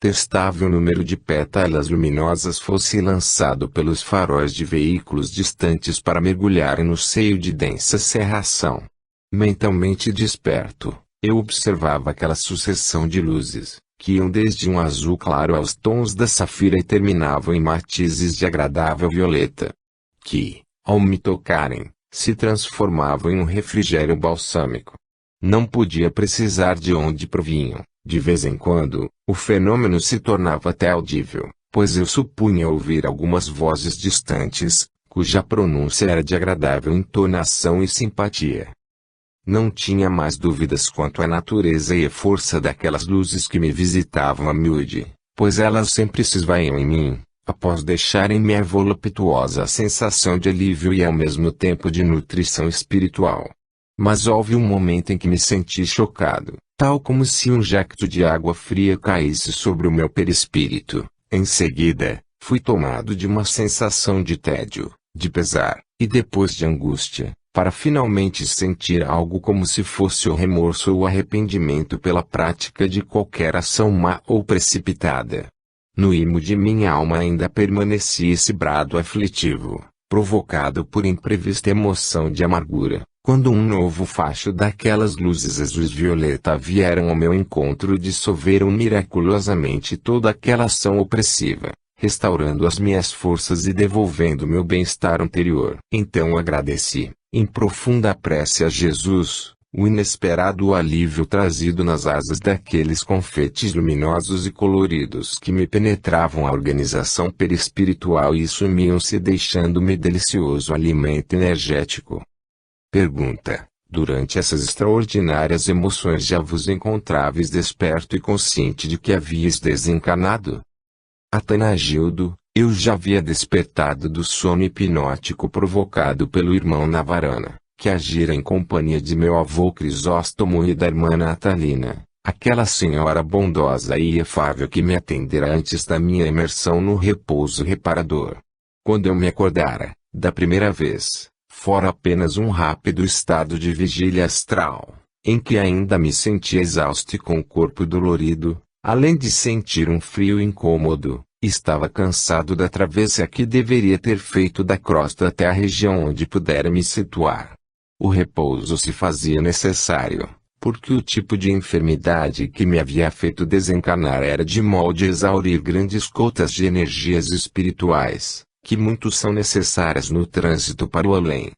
testável número de pétalas luminosas fosse lançado pelos faróis de veículos distantes para mergulharem no seio de densa cerração. Mentalmente desperto, eu observava aquela sucessão de luzes, que iam desde um azul claro aos tons da safira e terminavam em matizes de agradável violeta, que, ao me tocarem, se transformavam em um refrigério balsâmico. Não podia precisar de onde provinham. De vez em quando, o fenômeno se tornava até audível, pois eu supunha ouvir algumas vozes distantes, cuja pronúncia era de agradável entonação e simpatia. Não tinha mais dúvidas quanto à natureza e à força daquelas luzes que me visitavam a miúde, pois elas sempre se esvaiam em mim, após deixarem-me a voluptuosa sensação de alívio e ao mesmo tempo de nutrição espiritual. Mas houve um momento em que me senti chocado, tal como se um jacto de água fria caísse sobre o meu perispírito. Em seguida, fui tomado de uma sensação de tédio, de pesar, e depois de angústia, para finalmente sentir algo como se fosse o remorso ou arrependimento pela prática de qualquer ação má ou precipitada. No imo de minha alma ainda permanecia esse brado aflitivo, provocado por imprevista emoção de amargura, quando um novo facho daquelas luzes azuis-violeta vieram ao meu encontro e dissolveram miraculosamente toda aquela ação opressiva, restaurando as minhas forças e devolvendo meu bem-estar anterior. Então agradeci, em profunda prece a Jesus, o inesperado alívio trazido nas asas daqueles confetes luminosos e coloridos que me penetravam a organização perispiritual e sumiam-se deixando-me delicioso alimento energético. Pergunta: durante essas extraordinárias emoções já vos encontráveis desperto e consciente de que havíeis desencarnado? Atanagildo: eu já havia despertado do sono hipnótico provocado pelo irmão Navarana, que agira em companhia de meu avô Crisóstomo e da irmã Natalina, aquela senhora bondosa e afável que me atendera antes da minha imersão no repouso reparador. Quando eu me acordara, da primeira vez, fora apenas um rápido estado de vigília astral, em que ainda me sentia exausto e com o corpo dolorido, além de sentir um frio incômodo, estava cansado da travessia que deveria ter feito da crosta até a região onde pudera me situar. O repouso se fazia necessário, porque o tipo de enfermidade que me havia feito desencarnar era de molde a exaurir grandes cotas de energias espirituais, que muito são necessárias no trânsito para o além.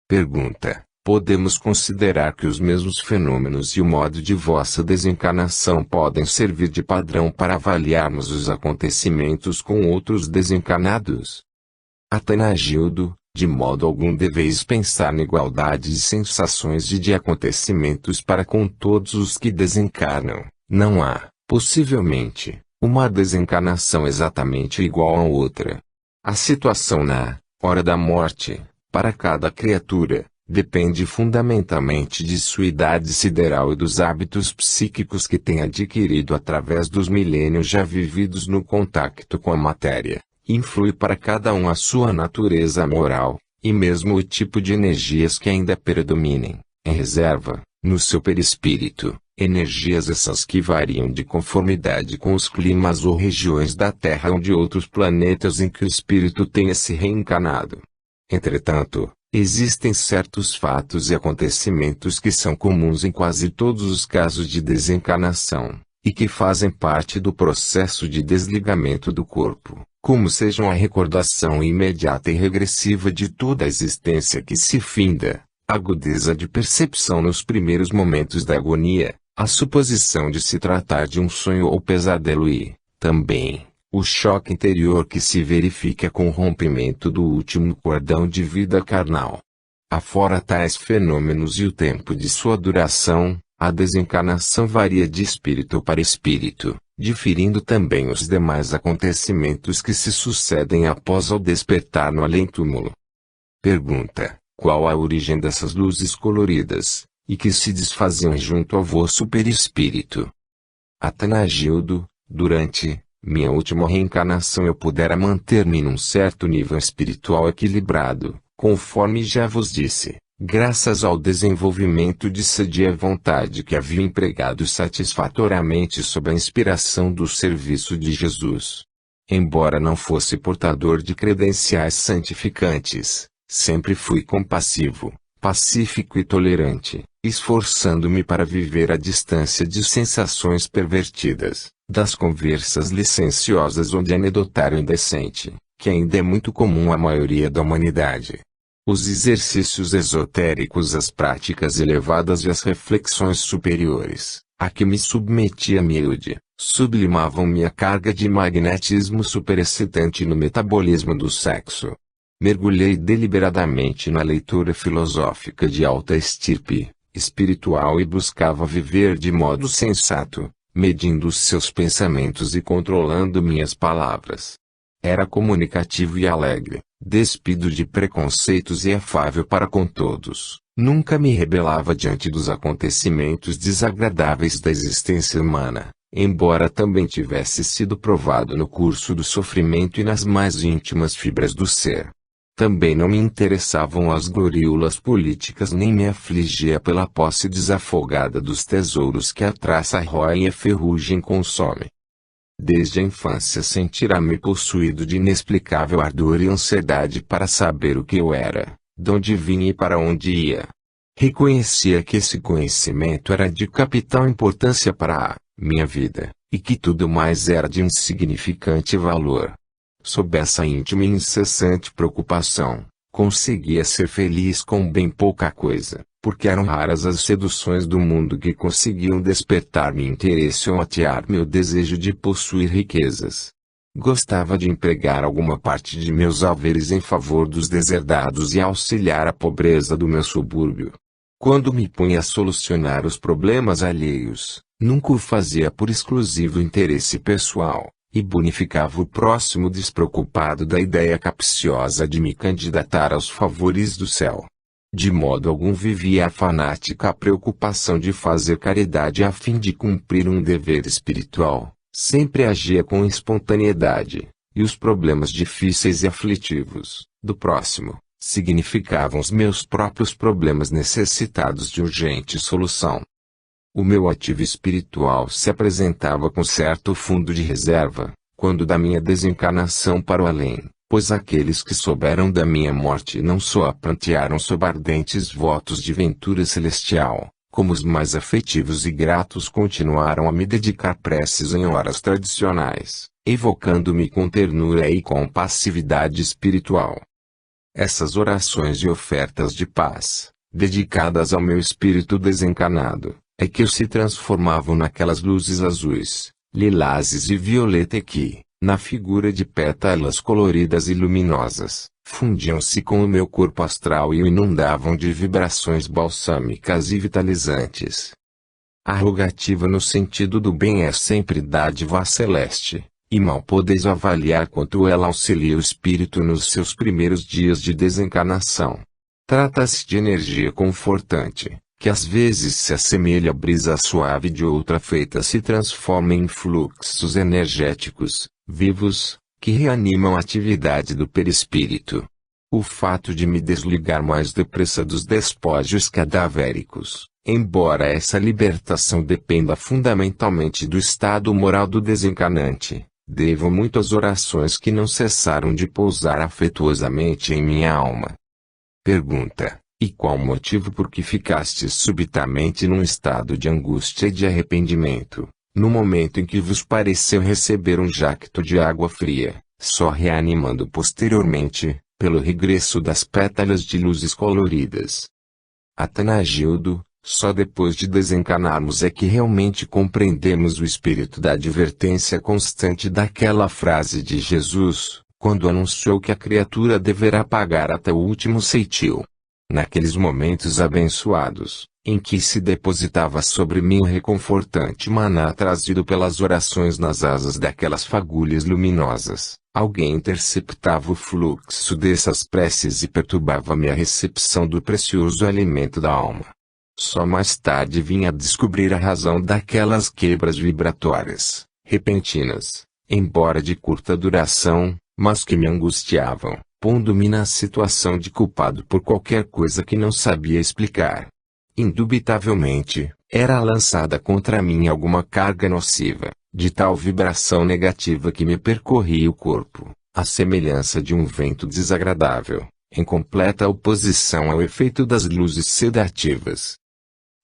Pergunta: podemos considerar que os mesmos fenômenos e o modo de vossa desencarnação podem servir de padrão para avaliarmos os acontecimentos com outros desencarnados? Atanagildo: de modo algum deveis pensar na igualdade de sensações e de acontecimentos para com todos os que desencarnam. Não há, possivelmente, uma desencarnação exatamente igual a outra. A situação na hora da morte, para cada criatura, depende fundamentalmente de sua idade sideral e dos hábitos psíquicos que tem adquirido através dos milênios já vividos no contacto com a matéria. Influi para cada um a sua natureza moral, e mesmo o tipo de energias que ainda predominem, em reserva, no seu perispírito, energias essas que variam de conformidade com os climas ou regiões da Terra ou de outros planetas em que o espírito tenha se reencarnado. Entretanto, existem certos fatos e acontecimentos que são comuns em quase todos os casos de desencarnação, e que fazem parte do processo de desligamento do corpo, como sejam a recordação imediata e regressiva de toda a existência que se finda, a agudeza de percepção nos primeiros momentos da agonia, a suposição de se tratar de um sonho ou pesadelo e, também, o choque interior que se verifica com o rompimento do último cordão de vida carnal. Afora tais fenômenos e o tempo de sua duração, a desencarnação varia de espírito para espírito, diferindo também os demais acontecimentos que se sucedem após o despertar no além-túmulo. Pergunta: qual a origem dessas luzes coloridas, e que se desfaziam junto ao vosso perispírito? Atanagildo: durante minha última reencarnação eu pudera manter-me num certo nível espiritual equilibrado, conforme já vos disse, Graças ao desenvolvimento de sede e vontade que havia empregado satisfatoriamente sob a inspiração do serviço de Jesus. Embora não fosse portador de credenciais santificantes, sempre fui compassivo, pacífico e tolerante, esforçando-me para viver à distância de sensações pervertidas, das conversas licenciosas ou de anedotário indecente, que ainda é muito comum à maioria da humanidade. Os exercícios esotéricos, as práticas elevadas e as reflexões superiores, a que me submetia miúde, sublimavam minha carga de magnetismo superexcitante no metabolismo do sexo. Mergulhei deliberadamente na leitura filosófica de alta estirpe, espiritual, e buscava viver de modo sensato, medindo os seus pensamentos e controlando minhas palavras. Era comunicativo e alegre, despido de preconceitos e afável para com todos. Nunca me rebelava diante dos acontecimentos desagradáveis da existência humana, embora também tivesse sido provado no curso do sofrimento e nas mais íntimas fibras do ser. Também não me interessavam as gloriolas políticas, nem me afligia pela posse desafogada dos tesouros que a traça rói e a ferrugem consome. Desde a infância sentira-me possuído de inexplicável ardor e ansiedade para saber o que eu era, de onde vinha e para onde ia. Reconhecia que esse conhecimento era de capital importância para a minha vida, e que tudo mais era de insignificante valor. Sob essa íntima e incessante preocupação, conseguia ser feliz com bem pouca coisa, porque eram raras as seduções do mundo que conseguiam despertar-me interesse ou atear meu desejo de possuir riquezas. Gostava de empregar alguma parte de meus haveres em favor dos deserdados e auxiliar a pobreza do meu subúrbio. Quando me punha a solucionar os problemas alheios, nunca o fazia por exclusivo interesse pessoal, e bonificava o próximo despreocupado da ideia capciosa de me candidatar aos favores do céu. De modo algum vivia a fanática preocupação de fazer caridade a fim de cumprir um dever espiritual. Sempre agia com espontaneidade, e os problemas difíceis e aflitivos do próximo significavam os meus próprios problemas necessitados de urgente solução. O meu ativo espiritual se apresentava com certo fundo de reserva, quando da minha desencarnação para o além, pois aqueles que souberam da minha morte não só a prantearam sob ardentes votos de ventura celestial, como os mais afetivos e gratos continuaram a me dedicar preces em horas tradicionais, evocando-me com ternura e compassividade espiritual. Essas orações e ofertas de paz, dedicadas ao meu espírito desencarnado, é que se transformavam naquelas luzes azuis, lilazes e violeta que, na figura de pétalas coloridas e luminosas, fundiam-se com o meu corpo astral e o inundavam de vibrações balsâmicas e vitalizantes. A rogativa no sentido do bem é sempre dádiva celeste, e mal podeis avaliar quanto ela auxilia o espírito nos seus primeiros dias de desencarnação. Trata-se de energia confortante, que às vezes se assemelha à brisa suave de outra feita se transforma em fluxos energéticos, vivos, que reanimam a atividade do perispírito. O fato de me desligar mais depressa dos despojos cadavéricos, embora essa libertação dependa fundamentalmente do estado moral do desencarnante, devo muito às orações que não cessaram de pousar afetuosamente em minha alma. Pergunta: e qual o motivo por que ficaste subitamente num estado de angústia e de arrependimento, no momento em que vos pareceu receber um jacto de água fria, só reanimando posteriormente, pelo regresso das pétalas de luzes coloridas? Atanagildo: só depois de desencarnarmos é que realmente compreendemos o espírito da advertência constante daquela frase de Jesus, quando anunciou que a criatura deverá pagar até o último ceitil. Naqueles momentos abençoados, em que se depositava sobre mim o reconfortante maná trazido pelas orações nas asas daquelas fagulhas luminosas, alguém interceptava o fluxo dessas preces e perturbava-me a recepção do precioso alimento da alma. Só mais tarde vim a descobrir a razão daquelas quebras vibratórias, repentinas, embora de curta duração, mas que me angustiavam, pondo-me na situação de culpado por qualquer coisa que não sabia explicar. Indubitavelmente, era lançada contra mim alguma carga nociva, de tal vibração negativa que me percorria o corpo, à semelhança de um vento desagradável, em completa oposição ao efeito das luzes sedativas.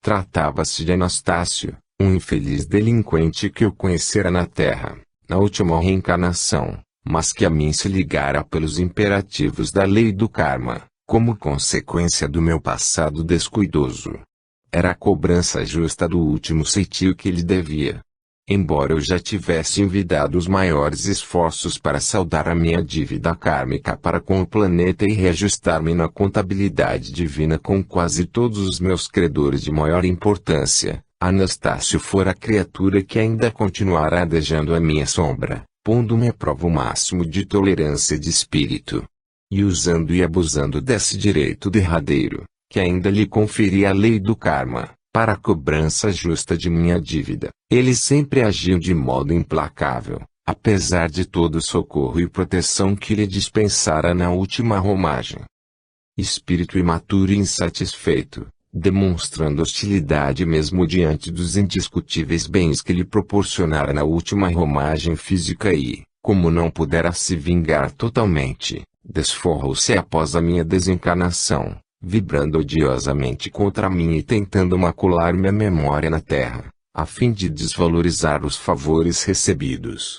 Tratava-se de Anastácio, um infeliz delinquente que eu conhecera na Terra, na última reencarnação, mas que a mim se ligara pelos imperativos da lei do karma, como consequência do meu passado descuidoso. Era a cobrança justa do último ceitil que lhe devia. Embora eu já tivesse envidado os maiores esforços para saldar a minha dívida kármica para com o planeta e reajustar-me na contabilidade divina com quase todos os meus credores de maior importância, Anastácio fora a criatura que ainda continuara adejando a minha sombra, pondo-me à prova o máximo de tolerância de espírito. E usando e abusando desse direito derradeiro, que ainda lhe conferia a lei do karma, para a cobrança justa de minha dívida, ele sempre agiu de modo implacável, apesar de todo o socorro e proteção que lhe dispensara na última romagem. Espírito imaturo e insatisfeito, demonstrando hostilidade mesmo diante dos indiscutíveis bens que lhe proporcionara na última romagem física e, como não pudera se vingar totalmente, desforrou-se após a minha desencarnação, vibrando odiosamente contra mim e tentando macular minha memória na terra, a fim de desvalorizar os favores recebidos.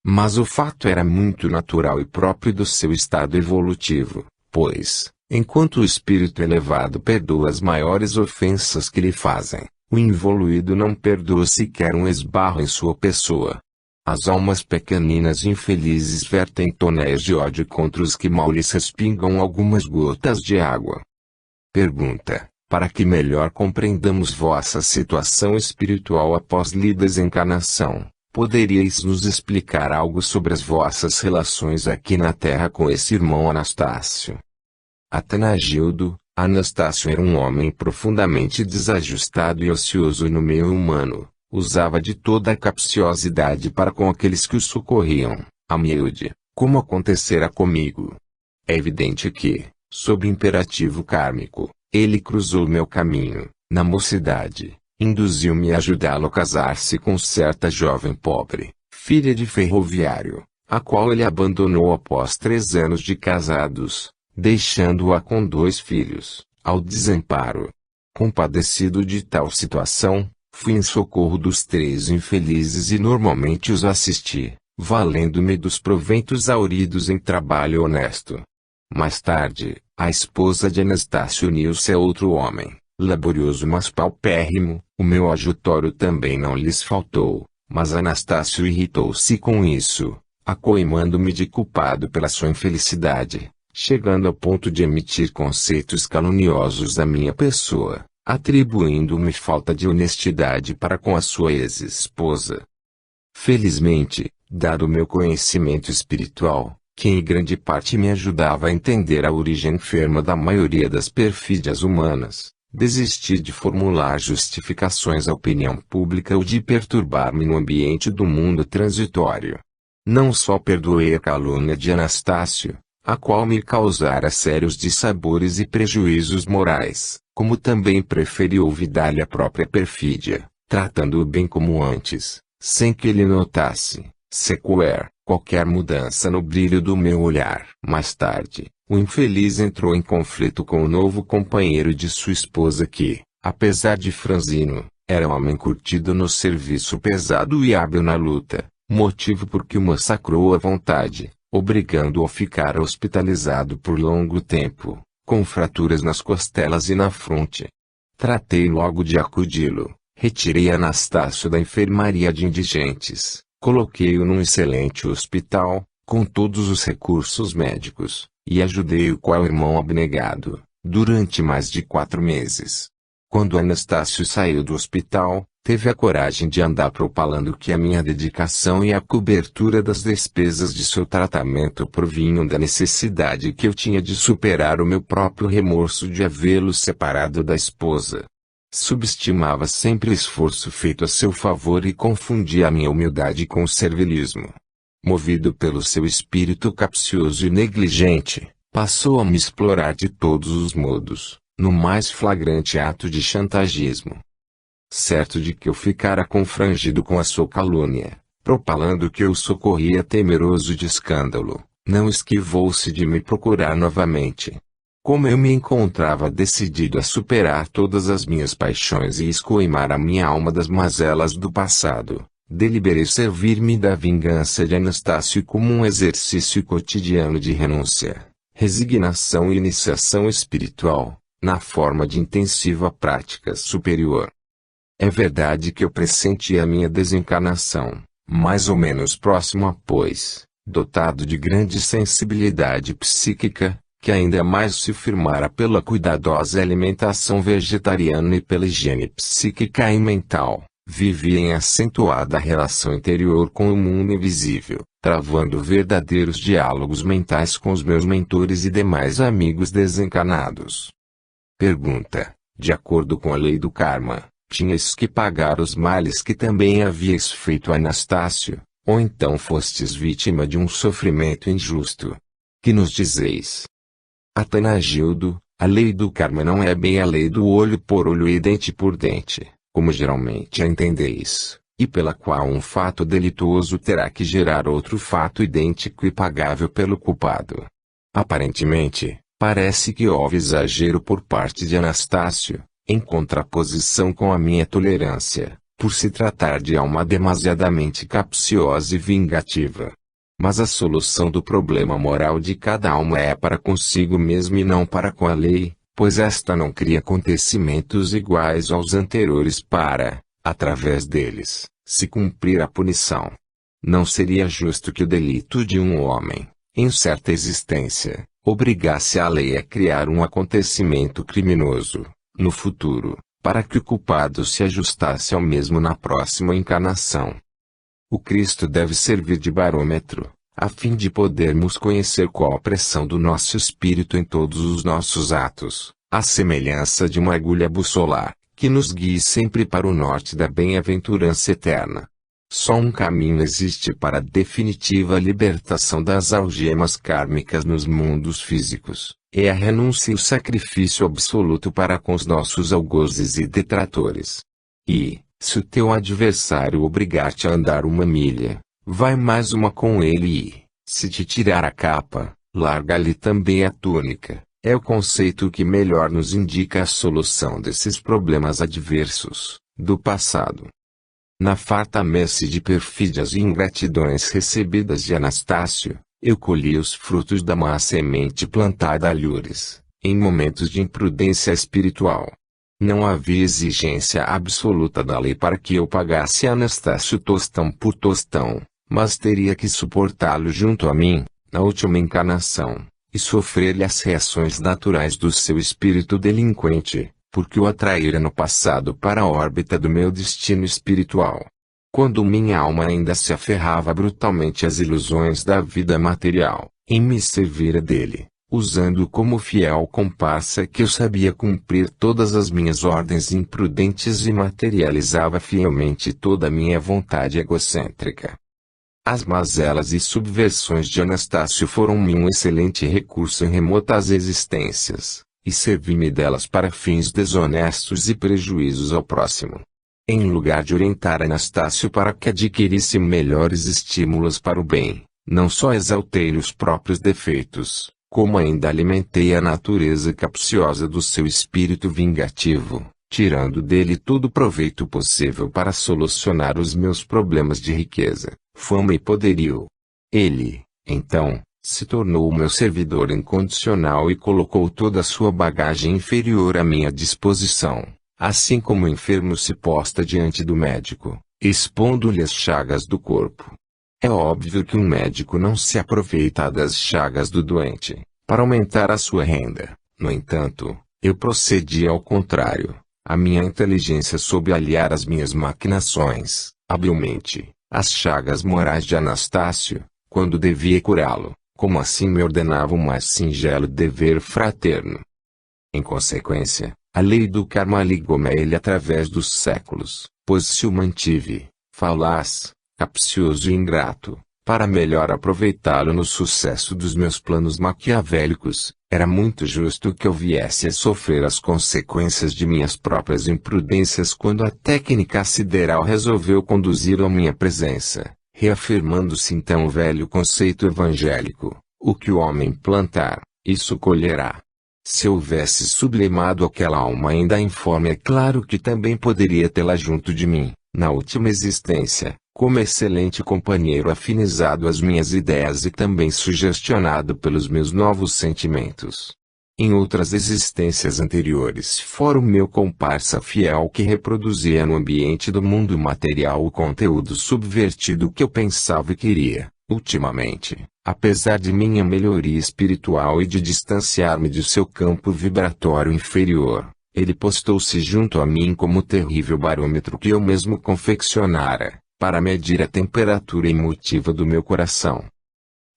Mas o fato era muito natural e próprio do seu estado evolutivo, pois, enquanto o espírito elevado perdoa as maiores ofensas que lhe fazem, o involuído não perdoa sequer um esbarro em sua pessoa. As almas pequeninas e infelizes vertem tonéis de ódio contra os que mal lhes respingam algumas gotas de água. Pergunta: para que melhor compreendamos vossa situação espiritual após lhe desencarnação, poderíeis nos explicar algo sobre as vossas relações aqui na Terra com esse irmão Anastácio? Atanagildo: Anastácio era um homem profundamente desajustado e ocioso no meio humano. Usava de toda a capciosidade para com aqueles que o socorriam, a miúde, como acontecera comigo. É evidente que, sob imperativo kármico, ele cruzou meu caminho, na mocidade, induziu-me a ajudá-lo a casar-se com certa jovem pobre, filha de ferroviário, a qual ele abandonou após 3 anos de casados, deixando-a com 2 filhos, ao desamparo. Compadecido de tal situação, fui em socorro dos 3 infelizes e normalmente os assisti, valendo-me dos proventos hauridos em trabalho honesto. Mais tarde, a esposa de Anastácio uniu-se a outro homem, laborioso mas paupérrimo, o meu ajutório também não lhes faltou, mas Anastácio irritou-se com isso, acoimando-me de culpado pela sua infelicidade, chegando ao ponto de emitir conceitos caluniosos à minha pessoa, atribuindo-me falta de honestidade para com a sua ex-esposa. Felizmente, dado o meu conhecimento espiritual, que em grande parte me ajudava a entender a origem enferma da maioria das perfídias humanas, desisti de formular justificações à opinião pública ou de perturbar-me no ambiente do mundo transitório. Não só perdoei a calúnia de Anastácio, a qual me causara sérios dissabores e prejuízos morais, como também preferi olvidar-lhe a própria perfídia, tratando-o bem como antes, sem que ele notasse, sequer, qualquer mudança no brilho do meu olhar. Mais tarde, o infeliz entrou em conflito com o novo companheiro de sua esposa que, apesar de franzino, era um homem curtido no serviço pesado e hábil na luta, motivo por que o massacrou à vontade, obrigando-o a ficar hospitalizado por longo tempo, com fraturas nas costelas e na fronte. Tratei logo de acudi-lo, retirei Anastácio da enfermaria de indigentes, coloquei-o num excelente hospital, com todos os recursos médicos, e ajudei-o qual irmão abnegado, durante mais de 4 meses. Quando Anastácio saiu do hospital, teve a coragem de andar propalando que a minha dedicação e a cobertura das despesas de seu tratamento provinham da necessidade que eu tinha de superar o meu próprio remorso de havê-lo separado da esposa. Subestimava sempre o esforço feito a seu favor e confundia a minha humildade com o servilismo. movido pelo seu espírito capcioso e negligente, passou a me explorar de todos os modos, no mais flagrante ato de chantagismo. Certo de que eu ficara confrangido com a sua calúnia, propalando que eu socorria temeroso de escândalo, não esquivou-se de me procurar novamente. Como eu me encontrava decidido a superar todas as minhas paixões e escoimar a minha alma das mazelas do passado, deliberei servir-me da vingança de Anastácio como um exercício cotidiano de renúncia, resignação e iniciação espiritual, na forma de intensiva prática superior. É verdade que eu pressentia a minha desencarnação, mais ou menos próxima pois, dotado de grande sensibilidade psíquica, que ainda mais se firmara pela cuidadosa alimentação vegetariana e pela higiene psíquica e mental, vivia em acentuada relação interior com o mundo invisível, travando verdadeiros diálogos mentais com os meus mentores e demais amigos desencarnados. Pergunta: de acordo com a lei do karma, tinhas que pagar os males que também havias feito a Anastácio, ou então fostes vítima de um sofrimento injusto? Que nos dizeis? Atanagildo: a lei do karma não é bem a lei do olho por olho e dente por dente, como geralmente a entendeis, e pela qual um fato delituoso terá que gerar outro fato idêntico e pagável pelo culpado. Aparentemente, parece que houve exagero por parte de Anastácio, em contraposição com a minha tolerância, por se tratar de alma demasiadamente capciosa e vingativa. Mas a solução do problema moral de cada alma é para consigo mesmo e não para com a lei, pois esta não cria acontecimentos iguais aos anteriores para, através deles, se cumprir a punição. Não seria justo que o delito de um homem, em certa existência, obrigasse a lei a criar um acontecimento criminoso, no futuro, para que o culpado se ajustasse ao mesmo na próxima encarnação. O Cristo deve servir de barômetro, a fim de podermos conhecer qual a pressão do nosso espírito em todos os nossos atos, à semelhança de uma agulha bussolar, que nos guie sempre para o norte da bem-aventurança eterna. Só um caminho existe para a definitiva libertação das algemas kármicas nos mundos físicos, é a renúncia e o sacrifício absoluto para com os nossos algozes e detratores. E, se o teu adversário obrigar-te a andar uma milha, vai mais uma com ele e, se te tirar a capa, larga-lhe também a túnica. É o conceito que melhor nos indica a solução desses problemas adversos, do passado. Na farta messe de perfídias e ingratidões recebidas de Anastácio, eu colhi os frutos da má semente plantada alhures, em momentos de imprudência espiritual. Não havia exigência absoluta da lei para que eu pagasse a Anastácio tostão por tostão, mas teria que suportá-lo junto a mim, na última encarnação, e sofrer-lhe as reações naturais do seu espírito delinquente, porque o atraíra no passado para a órbita do meu destino espiritual. Quando minha alma ainda se aferrava brutalmente às ilusões da vida material, em me servir dele, usando como fiel comparsa que eu sabia cumprir todas as minhas ordens imprudentes e materializava fielmente toda a minha vontade egocêntrica. As mazelas e subversões de Anastácio foram-me um excelente recurso em remotas existências, e servi-me delas para fins desonestos e prejuízos ao próximo. Em lugar de orientar Anastácio para que adquirisse melhores estímulos para o bem, não só exaltei os próprios defeitos, como ainda alimentei a natureza capciosa do seu espírito vingativo, tirando dele todo o proveito possível para solucionar os meus problemas de riqueza, fama e poderio. Ele, então, se tornou o meu servidor incondicional e colocou toda a sua bagagem inferior à minha disposição, assim como o enfermo se posta diante do médico, expondo-lhe as chagas do corpo. É óbvio que um médico não se aproveita das chagas do doente, para aumentar a sua renda. No entanto, eu procedi ao contrário. A minha inteligência soube aliar as minhas maquinações, habilmente, às chagas morais de Anastácio, quando devia curá-lo, como assim me ordenava o mais singelo dever fraterno. Em consequência, a lei do karma ligou-me a ele através dos séculos, pois se o mantive, falaz, capcioso e ingrato, para melhor aproveitá-lo no sucesso dos meus planos maquiavélicos, era muito justo que eu viesse a sofrer as consequências de minhas próprias imprudências quando a técnica sideral resolveu conduzi-lo à minha presença, reafirmando-se então o velho conceito evangélico: o que o homem plantar, isso colherá. Se houvesse sublimado aquela alma ainda informe, é claro que também poderia tê-la junto de mim, na última existência, como excelente companheiro afinizado às minhas ideias e também sugestionado pelos meus novos sentimentos. Em outras existências anteriores fora o meu comparsa fiel que reproduzia no ambiente do mundo material o conteúdo subvertido que eu pensava e queria. Ultimamente, apesar de minha melhoria espiritual e de distanciar-me de seu campo vibratório inferior, ele postou-se junto a mim como terrível barômetro que eu mesmo confeccionara, para medir a temperatura emotiva do meu coração.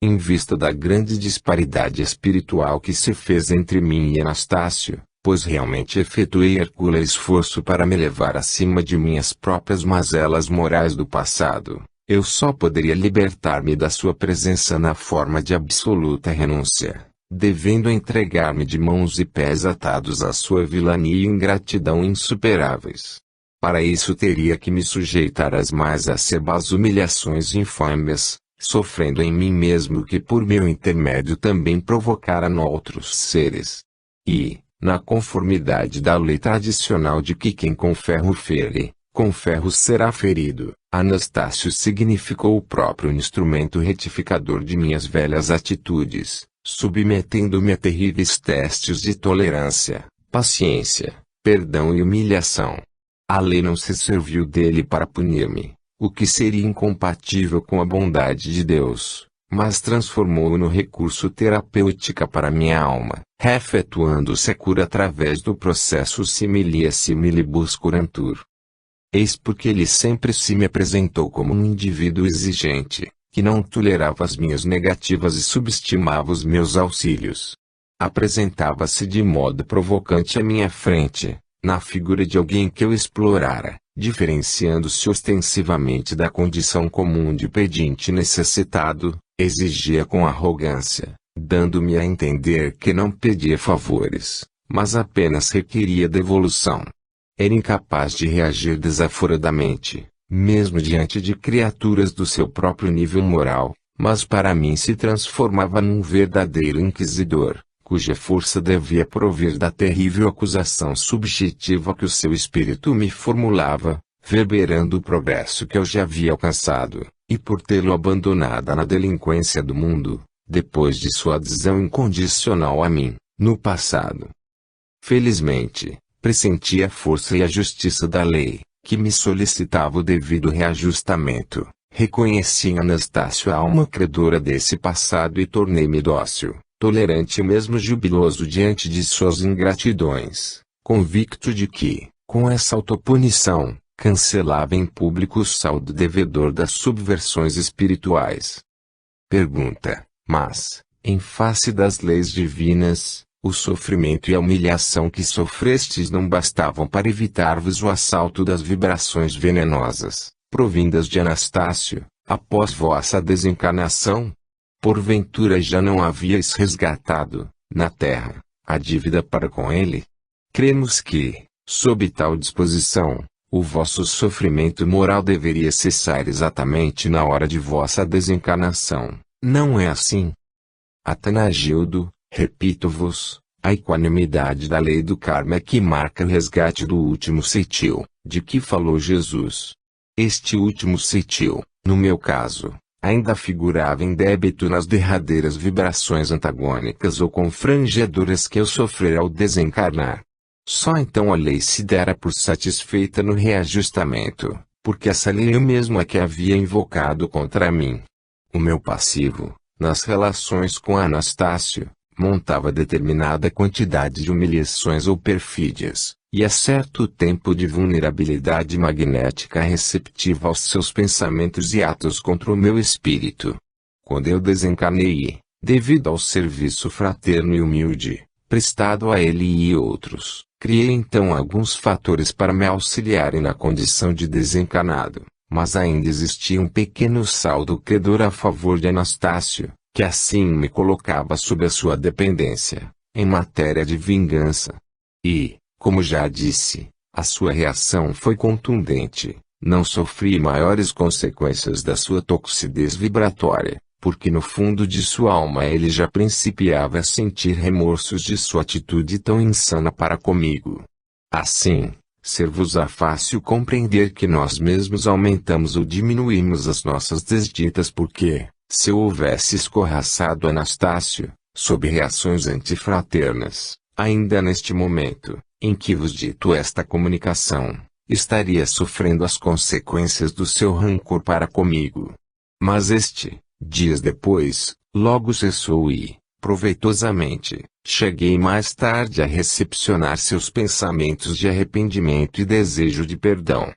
Em vista da grande disparidade espiritual que se fez entre mim e Anastácio, pois realmente efetuei hercúleo esforço para me levar acima de minhas próprias mazelas morais do passado, eu só poderia libertar-me da sua presença na forma de absoluta renúncia, devendo entregar-me de mãos e pés atados à sua vilania e ingratidão insuperáveis. Para isso teria que me sujeitar às mais acerbas humilhações e infâmias, sofrendo em mim mesmo o que por meu intermédio também provocara noutros seres. E, na conformidade da lei tradicional de que quem com ferro fere, com ferro será ferido, Anastácio significou o próprio instrumento retificador de minhas velhas atitudes, submetendo-me a terríveis testes de tolerância, paciência, perdão e humilhação. A lei não se serviu dele para punir-me, o que seria incompatível com a bondade de Deus, mas transformou-o no recurso terapêutica para minha alma, efetuando-se a cura através do processo similia similibus curantur. Eis porque ele sempre se me apresentou como um indivíduo exigente, que não tolerava as minhas negativas e subestimava os meus auxílios. Apresentava-se de modo provocante à minha frente, na figura de alguém que eu explorara, diferenciando-se ostensivamente da condição comum de pedinte necessitado, exigia com arrogância, dando-me a entender que não pedia favores, mas apenas requeria devolução. Era incapaz de reagir desaforadamente, mesmo diante de criaturas do seu próprio nível moral, mas para mim se transformava num verdadeiro inquisidor, cuja força devia provir da terrível acusação subjetiva que o seu espírito me formulava, verberando o progresso que eu já havia alcançado, e por tê-lo abandonado na delinquência do mundo, depois de sua adesão incondicional a mim, no passado. Felizmente, pressenti a força e a justiça da lei, que me solicitava o devido reajustamento. Reconheci em Anastácio a alma credora desse passado e tornei-me dócil, tolerante e mesmo jubiloso diante de suas ingratidões, convicto de que, com essa autopunição, cancelava em público o saldo devedor das subversões espirituais. Pergunta: mas, em face das leis divinas, o sofrimento e a humilhação que sofrestes não bastavam para evitar-vos o assalto das vibrações venenosas, provindas de Anastácio, após vossa desencarnação? Porventura já não havíeis resgatado, na terra, a dívida para com ele? Cremos que, sob tal disposição, o vosso sofrimento moral deveria cessar exatamente na hora de vossa desencarnação, não é assim? Atanagildo, repito-vos, a equanimidade da lei do karma é que marca o resgate do último ceitil, de que falou Jesus. Este último ceitil, no meu caso, ainda figurava em débito nas derradeiras vibrações antagônicas ou confrangedoras que eu sofrera ao desencarnar. Só então a lei se dera por satisfeita no reajustamento, porque essa lei eu mesmo é que havia invocado contra mim. O meu passivo, nas relações com Anastácio, montava determinada quantidade de humilhações ou perfídias, e a certo tempo de vulnerabilidade magnética receptiva aos seus pensamentos e atos contra o meu espírito. Quando eu desencarnei, devido ao serviço fraterno e humilde, prestado a ele e outros, criei então alguns fatores para me auxiliarem na condição de desencarnado, mas ainda existia um pequeno saldo credor a favor de Anastácio, que assim me colocava sob a sua dependência, em matéria de vingança. E, como já disse, a sua reação foi contundente. Não sofri maiores consequências da sua toxidez vibratória, porque no fundo de sua alma ele já principiava a sentir remorsos de sua atitude tão insana para comigo. Assim, ser-vos-á fácil compreender que nós mesmos aumentamos ou diminuímos as nossas desditas porque, se eu houvesse escorraçado Anastácio, sob reações antifraternas, ainda neste momento, em que vos dito esta comunicação, estaria sofrendo as consequências do seu rancor para comigo. Mas dias depois, logo cessou e, proveitosamente, cheguei mais tarde a recepcionar seus pensamentos de arrependimento e desejo de perdão.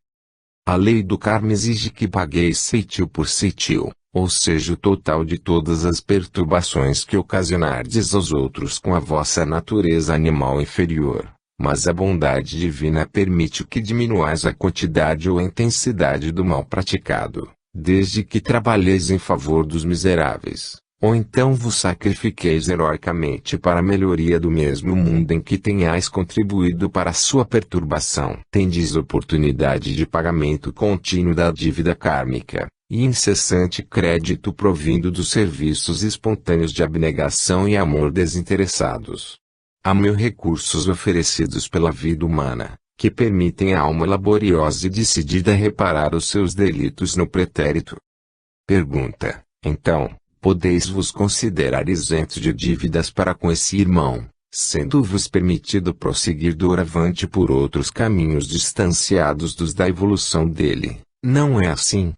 A lei do karma exige que pagueis ceitil por ceitil, ou seja o total de todas as perturbações que ocasionardes aos outros com a vossa natureza animal inferior. Mas a bondade divina permite que diminuais a quantidade ou a intensidade do mal praticado, desde que trabalheis em favor dos miseráveis, ou então vos sacrifiqueis heroicamente para a melhoria do mesmo mundo em que tenhais contribuído para a sua perturbação. Tendes oportunidade de pagamento contínuo da dívida kármica, e incessante crédito provindo dos serviços espontâneos de abnegação e amor desinteressados. Há mil recursos oferecidos pela vida humana, que permitem à alma laboriosa e decidida reparar os seus delitos no pretérito. Pergunta: então, podeis vos considerar isentos de dívidas para com esse irmão, sendo-vos permitido prosseguir doravante por outros caminhos distanciados dos da evolução dele? Não é assim?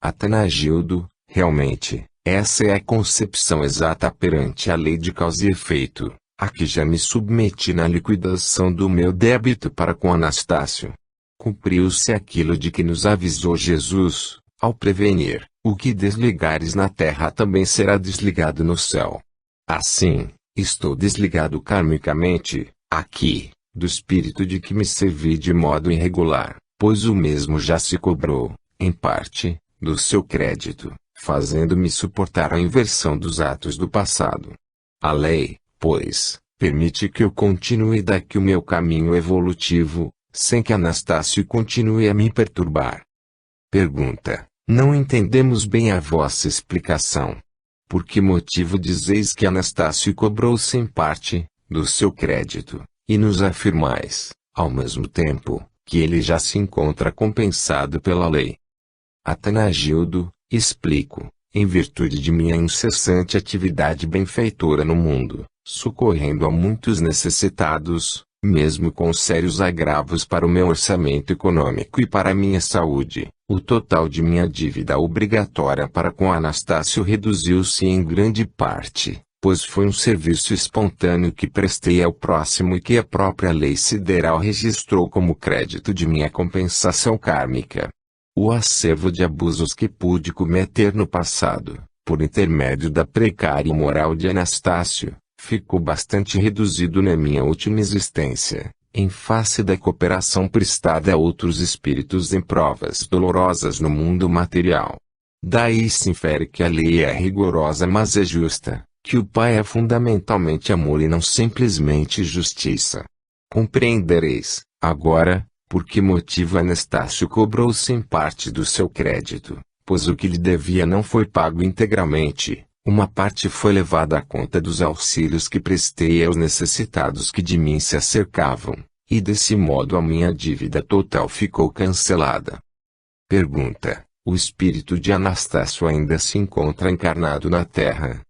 Atanagildo: realmente, essa é a concepção exata perante a lei de causa e efeito, a que já me submeti na liquidação do meu débito para com Anastácio. Cumpriu-se aquilo de que nos avisou Jesus, ao prevenir: o que desligares na terra também será desligado no céu. Assim, estou desligado karmicamente, aqui, do espírito de que me servi de modo irregular, pois o mesmo já se cobrou, em parte, do seu crédito, fazendo-me suportar a inversão dos atos do passado. A lei, pois, permite que eu continue daqui o meu caminho evolutivo, sem que Anastácio continue a me perturbar. Pergunta: não entendemos bem a vossa explicação. Por que motivo dizeis que Anastácio cobrou-se em parte, do seu crédito, e nos afirmais, ao mesmo tempo, que ele já se encontra compensado pela lei? Atanagildo: explico, em virtude de minha incessante atividade benfeitora no mundo, socorrendo a muitos necessitados, mesmo com sérios agravos para o meu orçamento econômico e para a minha saúde, o total de minha dívida obrigatória para com Anastácio reduziu-se em grande parte, pois foi um serviço espontâneo que prestei ao próximo e que a própria lei sideral registrou como crédito de minha compensação kármica. O acervo de abusos que pude cometer no passado, por intermédio da precária moral de Anastácio, ficou bastante reduzido na minha última existência, em face da cooperação prestada a outros espíritos em provas dolorosas no mundo material. Daí se infere que a lei é rigorosa mas é justa, que o Pai é fundamentalmente amor e não simplesmente justiça. Compreendereis, agora, por que motivo Anastácio cobrou-se em parte do seu crédito, pois o que lhe devia não foi pago integralmente, uma parte foi levada à conta dos auxílios que prestei aos necessitados que de mim se acercavam, e desse modo a minha dívida total ficou cancelada. Pergunta: o espírito de Anastácio ainda se encontra encarnado na Terra?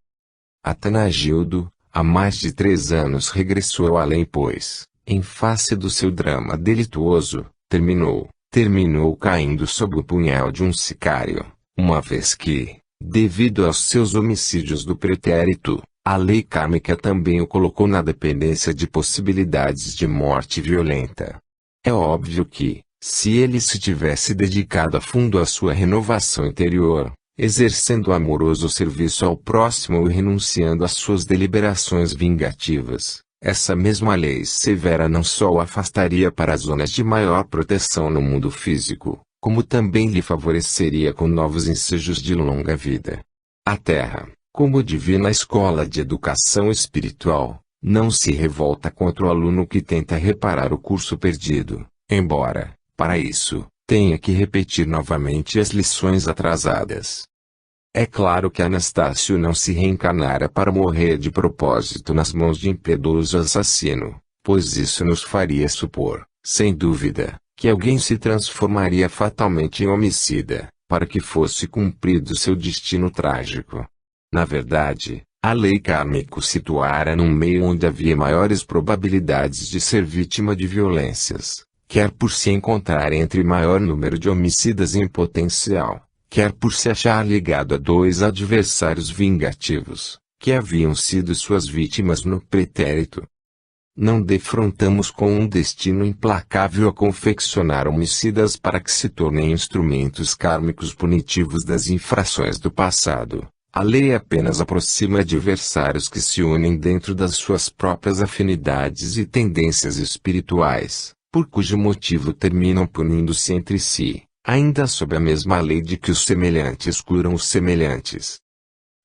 Atanagildo: há mais de 3 anos regressou ao além pois, em face do seu drama delituoso, terminou caindo sob o punhal de um sicário, uma vez que, devido aos seus homicídios do pretérito, a lei kármica também o colocou na dependência de possibilidades de morte violenta. É óbvio que, se ele se tivesse dedicado a fundo à sua renovação interior, exercendo amoroso serviço ao próximo e renunciando às suas deliberações vingativas, essa mesma lei severa não só o afastaria para as zonas de maior proteção no mundo físico, como também lhe favoreceria com novos ensejos de longa vida. A Terra, como divina escola de educação espiritual, não se revolta contra o aluno que tenta reparar o curso perdido, embora, para isso, tenha que repetir novamente as lições atrasadas. É claro que Anastácio não se reencarnara para morrer de propósito nas mãos de impiedoso assassino, pois isso nos faria supor, sem dúvida, que alguém se transformaria fatalmente em homicida, para que fosse cumprido seu destino trágico. Na verdade, a lei kármica o situara num meio onde havia maiores probabilidades de ser vítima de violências, quer por se encontrar entre maior número de homicidas em potencial, quer por se achar ligado a dois adversários vingativos, que haviam sido suas vítimas no pretérito. Não defrontamos com um destino implacável a confeccionar homicidas para que se tornem instrumentos kármicos punitivos das infrações do passado. A lei apenas aproxima adversários que se unem dentro das suas próprias afinidades e tendências espirituais, por cujo motivo terminam punindo-se entre si, ainda sob a mesma lei de que os semelhantes curam os semelhantes.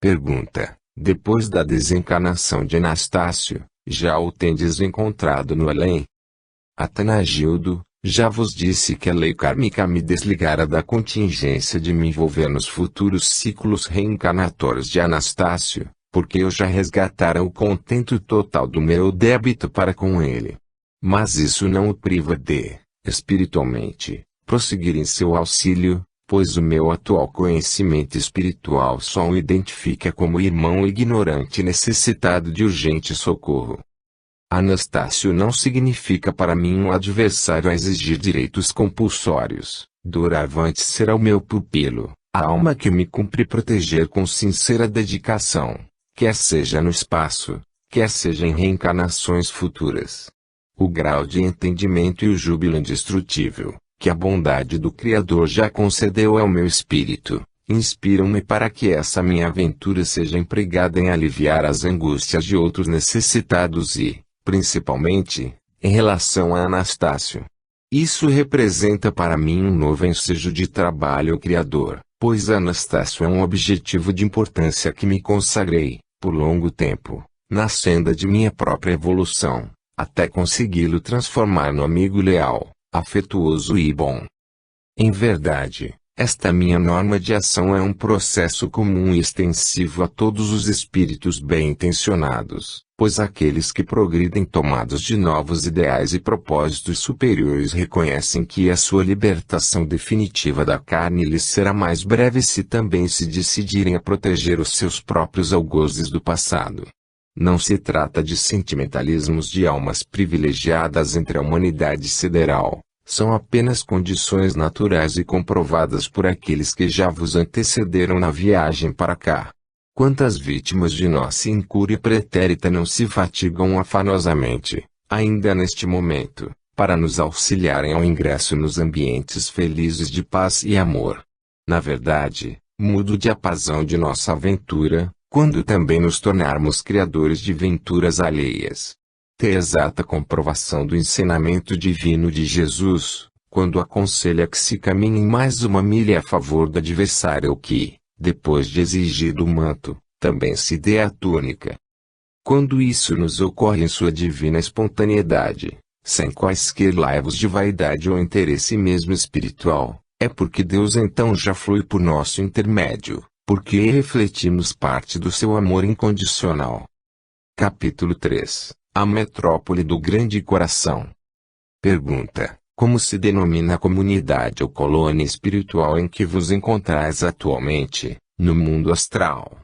Pergunta: depois da desencarnação de Anastácio, já o tendes encontrado no além? Atanagildo: já vos disse que a lei kármica me desligara da contingência de me envolver nos futuros ciclos reencarnatórios de Anastácio, porque eu já resgatara o contento total do meu débito para com ele. Mas isso não o priva de, espiritualmente, prosseguir em seu auxílio, pois o meu atual conhecimento espiritual só o identifica como irmão ignorante necessitado de urgente socorro. Anastácio não significa para mim um adversário a exigir direitos compulsórios. Doravante será o meu pupilo, a alma que me cumpre proteger com sincera dedicação, quer seja no espaço, quer seja em reencarnações futuras. O grau de entendimento e o júbilo indestrutível, que a bondade do Criador já concedeu ao meu espírito, inspiram-me para que essa minha aventura seja empregada em aliviar as angústias de outros necessitados e, principalmente, em relação a Anastácio. Isso representa para mim um novo ensejo de trabalho ao Criador, pois Anastácio é um objetivo de importância que me consagrei, por longo tempo, na senda de minha própria evolução, até consegui-lo transformar no amigo leal, afetuoso e bom. Em verdade, esta minha norma de ação é um processo comum e extensivo a todos os espíritos bem-intencionados, pois aqueles que progridem tomados de novos ideais e propósitos superiores reconhecem que a sua libertação definitiva da carne lhes será mais breve se também se decidirem a proteger os seus próprios algozes do passado. Não se trata de sentimentalismos de almas privilegiadas entre a humanidade sideral. São apenas condições naturais e comprovadas por aqueles que já vos antecederam na viagem para cá. Quantas vítimas de nossa incúria pretérita não se fatigam afanosamente, ainda neste momento, para nos auxiliarem ao ingresso nos ambientes felizes de paz e amor. Na verdade, mudo o diapasão de nossa aventura, quando também nos tornarmos criadores de venturas alheias. Ter exata comprovação do ensinamento divino de Jesus, quando aconselha que se caminhe mais uma milha a favor do adversário ou que, depois de exigido o manto, também se dê a túnica. Quando isso nos ocorre em sua divina espontaneidade, sem quaisquer laivos de vaidade ou interesse mesmo espiritual, é porque Deus então já flui por nosso intermédio, porque refletimos parte do seu amor incondicional. Capítulo 3. A metrópole do grande coração. Pergunta: como se denomina a comunidade ou colônia espiritual em que vos encontrais atualmente, no mundo astral?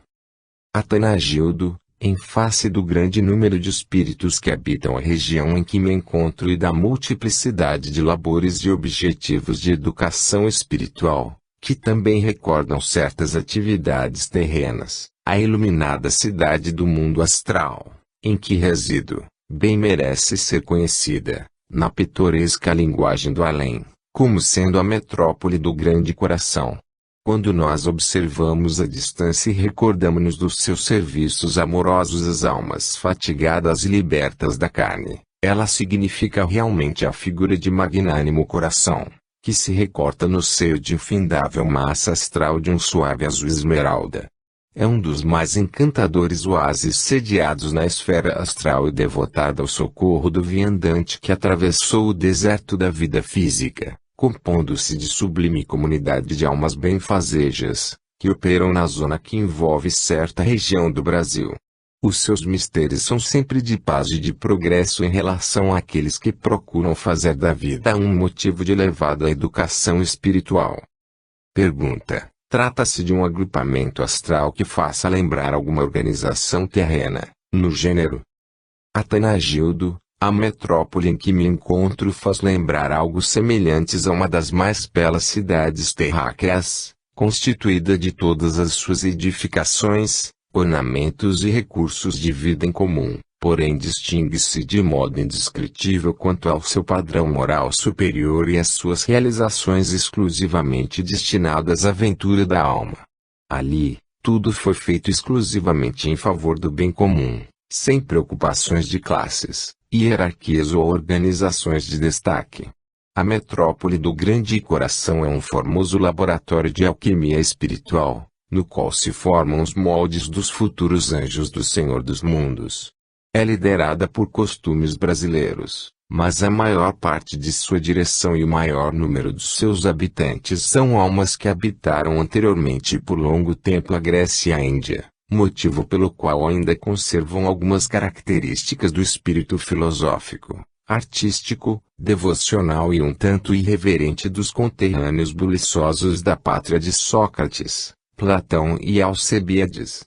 Atanagildo: em face do grande número de espíritos que habitam a região em que me encontro e da multiplicidade de labores e objetivos de educação espiritual, que também recordam certas atividades terrenas, a iluminada cidade do mundo astral, em que resido, bem merece ser conhecida, na pitoresca linguagem do além, como sendo a metrópole do grande coração. Quando nós observamos a distância e recordamos-nos dos seus serviços amorosos às almas fatigadas e libertas da carne, ela significa realmente a figura de magnânimo coração, que se recorta no seio de infindável massa astral de um suave azul esmeralda. É um dos mais encantadores oásis sediados na esfera astral e devotada ao socorro do viandante que atravessou o deserto da vida física, compondo-se de sublime comunidade de almas benfazejas, que operam na zona que envolve certa região do Brasil. Os seus mistérios são sempre de paz e de progresso em relação àqueles que procuram fazer da vida um motivo de elevada educação espiritual. Pergunta: trata-se de um agrupamento astral que faça lembrar alguma organização terrena, no gênero? Atanagildo: a metrópole em que me encontro faz lembrar algo semelhantes a uma das mais belas cidades terráqueas, constituída de todas as suas edificações, ornamentos e recursos de vida em comum, porém distingue-se de modo indescritível quanto ao seu padrão moral superior e às suas realizações exclusivamente destinadas à ventura da alma. Ali, tudo foi feito exclusivamente em favor do bem comum, sem preocupações de classes, hierarquias ou organizações de destaque. A metrópole do Grande Coração é um formoso laboratório de alquimia espiritual, no qual se formam os moldes dos futuros anjos do Senhor dos Mundos. É liderada por costumes brasileiros, mas a maior parte de sua direção e o maior número dos seus habitantes são almas que habitaram anteriormente por longo tempo a Grécia e a Índia, motivo pelo qual ainda conservam algumas características do espírito filosófico, artístico, devocional e um tanto irreverente dos conterrâneos buliçosos da pátria de Sócrates, Platão e Alcebiades.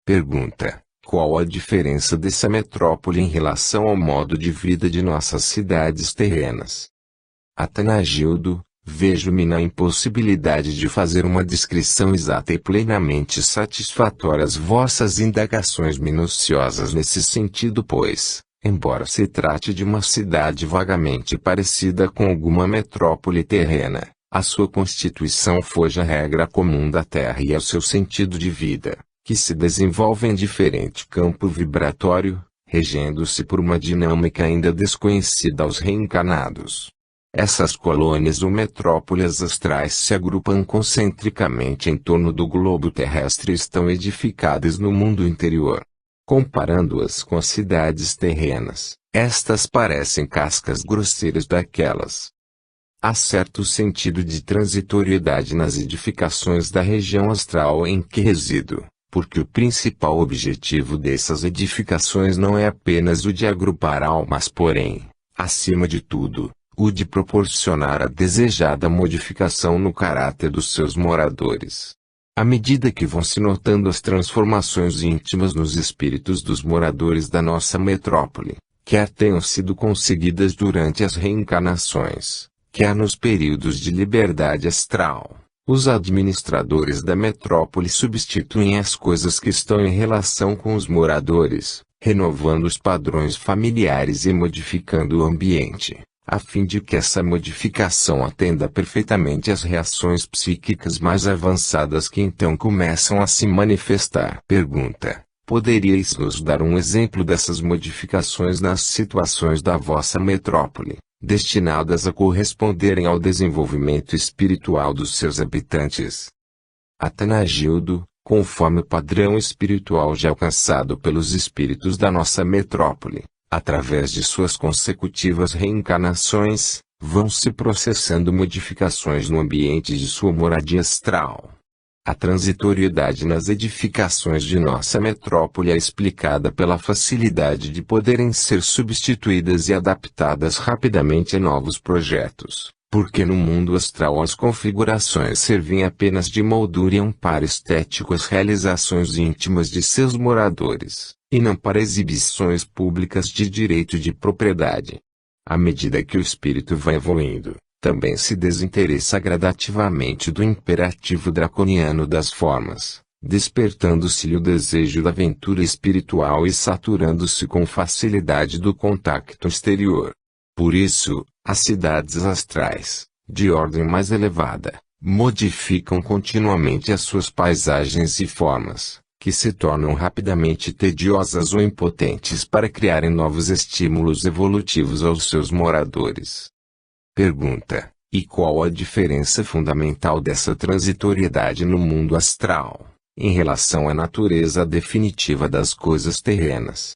Pergunta: qual a diferença dessa metrópole em relação ao modo de vida de nossas cidades terrenas? Atanagildo: vejo-me na impossibilidade de fazer uma descrição exata e plenamente satisfatória às vossas indagações minuciosas nesse sentido, pois, embora se trate de uma cidade vagamente parecida com alguma metrópole terrena, a sua constituição foge à regra comum da Terra e ao seu sentido de vida, que se desenvolve em diferente campo vibratório, regendo-se por uma dinâmica ainda desconhecida aos reencarnados. Essas colônias ou metrópoles astrais se agrupam concentricamente em torno do globo terrestre e estão edificadas no mundo interior. Comparando-as com as cidades terrenas, estas parecem cascas grosseiras daquelas. Há certo sentido de transitoriedade nas edificações da região astral em que resido, porque o principal objetivo dessas edificações não é apenas o de agrupar almas, porém, acima de tudo, o de proporcionar a desejada modificação no caráter dos seus moradores. À medida que vão se notando as transformações íntimas nos espíritos dos moradores da nossa metrópole, quer tenham sido conseguidas durante as reencarnações, quer nos períodos de liberdade astral, os administradores da metrópole substituem as coisas que estão em relação com os moradores, renovando os padrões familiares e modificando o ambiente, a fim de que essa modificação atenda perfeitamente às reações psíquicas mais avançadas que então começam a se manifestar. Pergunta: poderíeis nos dar um exemplo dessas modificações nas situações da vossa metrópole, destinadas a corresponderem ao desenvolvimento espiritual dos seus habitantes? Atanagildo: conforme o padrão espiritual já alcançado pelos espíritos da nossa metrópole, através de suas consecutivas reencarnações, vão se processando modificações no ambiente de sua moradia astral. A transitoriedade nas edificações de nossa metrópole é explicada pela facilidade de poderem ser substituídas e adaptadas rapidamente a novos projetos, porque no mundo astral as configurações servem apenas de moldura e amparo estético às realizações íntimas de seus moradores, e não para exibições públicas de direito de propriedade. À medida que o espírito vai evoluindo, também se desinteressa gradativamente do imperativo draconiano das formas, despertando-se-lhe o desejo da aventura espiritual e saturando-se com facilidade do contacto exterior. Por isso, as cidades astrais, de ordem mais elevada, modificam continuamente as suas paisagens e formas, que se tornam rapidamente tediosas ou impotentes para criarem novos estímulos evolutivos aos seus moradores. Pergunta: E qual a diferença fundamental dessa transitoriedade no mundo astral, em relação à natureza definitiva das coisas terrenas?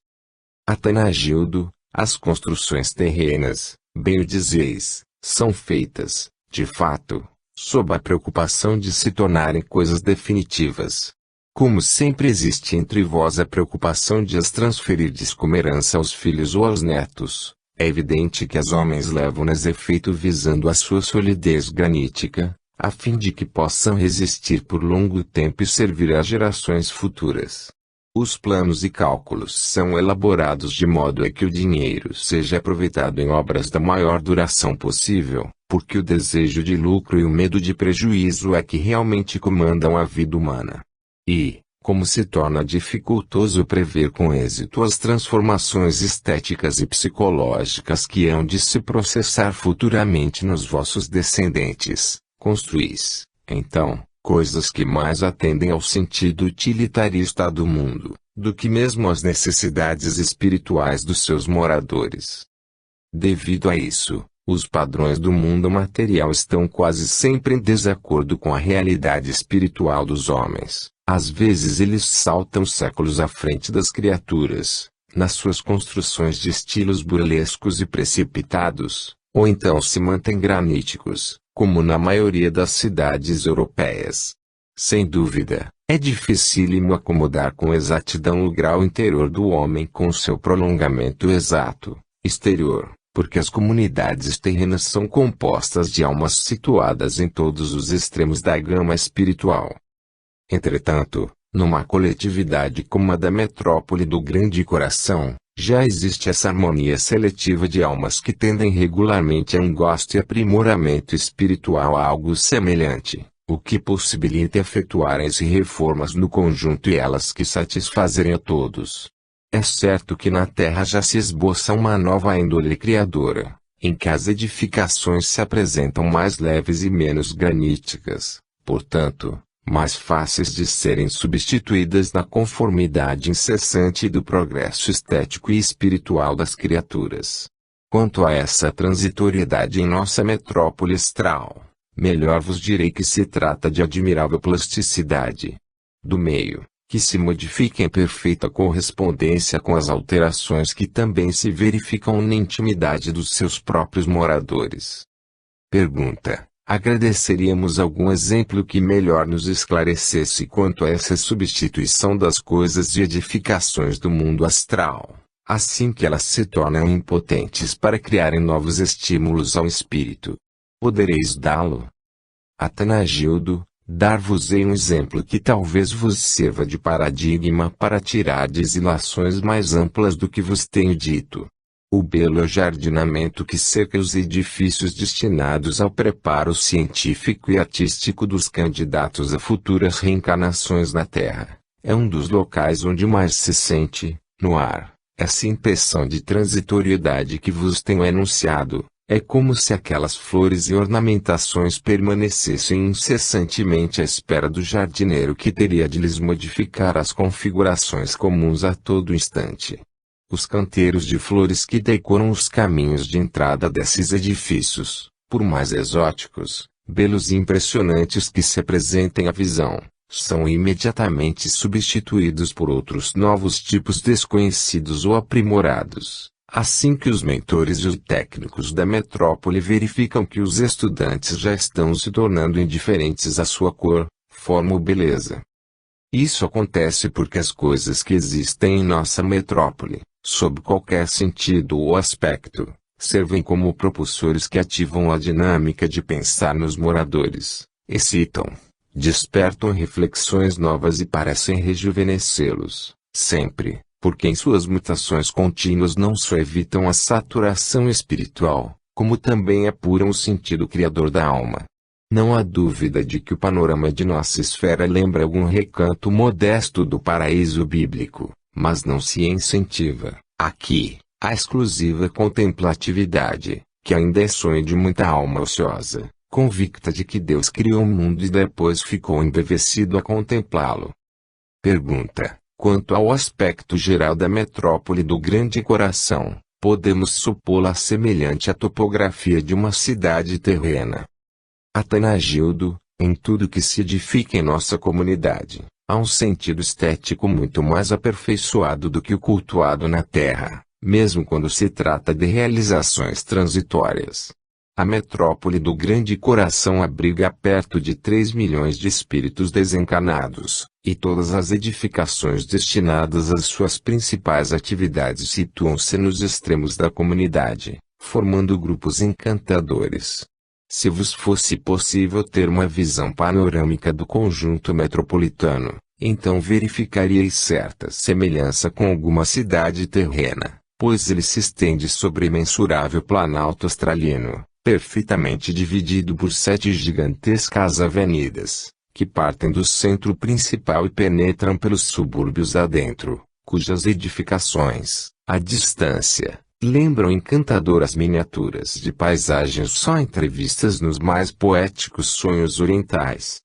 Atanagildo, as construções terrenas, bem o dizeis, são feitas, de fato, sob a preocupação de se tornarem coisas definitivas. Como sempre existe entre vós a preocupação de as transferirdes como herança aos filhos ou aos netos, é evidente que os homens levam-nas efeito visando a sua solidez granítica, a fim de que possam resistir por longo tempo e servir às gerações futuras. Os planos e cálculos são elaborados de modo a que o dinheiro seja aproveitado em obras da maior duração possível, porque o desejo de lucro e o medo de prejuízo é que realmente comandam a vida humana. E, como se torna dificultoso prever com êxito as transformações estéticas e psicológicas que hão de se processar futuramente nos vossos descendentes, construís, então, coisas que mais atendem ao sentido utilitarista do mundo, do que mesmo às necessidades espirituais dos seus moradores. Devido a isso, os padrões do mundo material estão quase sempre em desacordo com a realidade espiritual dos homens. Às vezes eles saltam séculos à frente das criaturas, nas suas construções de estilos burlescos e precipitados, ou então se mantêm graníticos, como na maioria das cidades europeias. Sem dúvida, é dificílimo acomodar com exatidão o grau interior do homem com seu prolongamento exato, exterior, porque as comunidades terrenas são compostas de almas situadas em todos os extremos da gama espiritual. Entretanto, numa coletividade como a da metrópole do Grande Coração, já existe essa harmonia seletiva de almas que tendem regularmente a um gosto e aprimoramento espiritual a algo semelhante, o que possibilita efetuarem-se reformas no conjunto e elas que satisfazerem a todos. É certo que na Terra já se esboça uma nova índole criadora, em que as edificações se apresentam mais leves e menos graníticas, portanto, mais fáceis de serem substituídas na conformidade incessante do progresso estético e espiritual das criaturas. Quanto a essa transitoriedade em nossa metrópole astral, melhor vos direi que se trata de admirável plasticidade do meio, que se modifica em perfeita correspondência com as alterações que também se verificam na intimidade dos seus próprios moradores. Pergunta: agradeceríamos algum exemplo que melhor nos esclarecesse quanto a essa substituição das coisas e edificações do mundo astral, assim que elas se tornam impotentes para criarem novos estímulos ao espírito. Podereis dá-lo? Atanagildo, dar-vos-ei um exemplo que talvez vos sirva de paradigma para tirardes ilações mais amplas do que vos tenho dito. O belo jardinamento que cerca os edifícios destinados ao preparo científico e artístico dos candidatos a futuras reencarnações na Terra, é um dos locais onde mais se sente, no ar, essa impressão de transitoriedade que vos tenho enunciado. É como se aquelas flores e ornamentações permanecessem incessantemente à espera do jardineiro que teria de lhes modificar as configurações comuns a todo instante. Os canteiros de flores que decoram os caminhos de entrada desses edifícios, por mais exóticos, belos e impressionantes que se apresentem à visão, são imediatamente substituídos por outros novos tipos desconhecidos ou aprimorados. Assim que os mentores e os técnicos da metrópole verificam que os estudantes já estão se tornando indiferentes à sua cor, forma ou beleza. Isso acontece porque as coisas que existem em nossa metrópole, sob qualquer sentido ou aspecto, servem como propulsores que ativam a dinâmica de pensar nos moradores, excitam, despertam reflexões novas e parecem rejuvenescê-los, sempre. Porque em suas mutações contínuas não só evitam a saturação espiritual, como também apuram o sentido criador da alma. Não há dúvida de que o panorama de nossa esfera lembra algum recanto modesto do paraíso bíblico, mas não se incentiva, aqui, a exclusiva contemplatividade, que ainda é sonho de muita alma ociosa, convicta de que Deus criou o mundo e depois ficou embevecido a contemplá-lo. Pergunta: quanto ao aspecto geral da metrópole do Grande Coração, podemos supô-la semelhante à topografia de uma cidade terrena. Atanagildo, em tudo que se edifica em nossa comunidade, há um sentido estético muito mais aperfeiçoado do que o cultuado na terra, mesmo quando se trata de realizações transitórias. A metrópole do Grande Coração abriga perto de 3 milhões de espíritos desencarnados, e todas as edificações destinadas às suas principais atividades situam-se nos extremos da comunidade, formando grupos encantadores. Se vos fosse possível ter uma visão panorâmica do conjunto metropolitano, então verificaríeis certa semelhança com alguma cidade terrena, pois ele se estende sobre imensurável planalto australiano, perfeitamente dividido por 7 gigantescas avenidas, que partem do centro principal e penetram pelos subúrbios adentro, cujas edificações, à distância, lembram encantadoras miniaturas de paisagens só entrevistas nos mais poéticos sonhos orientais.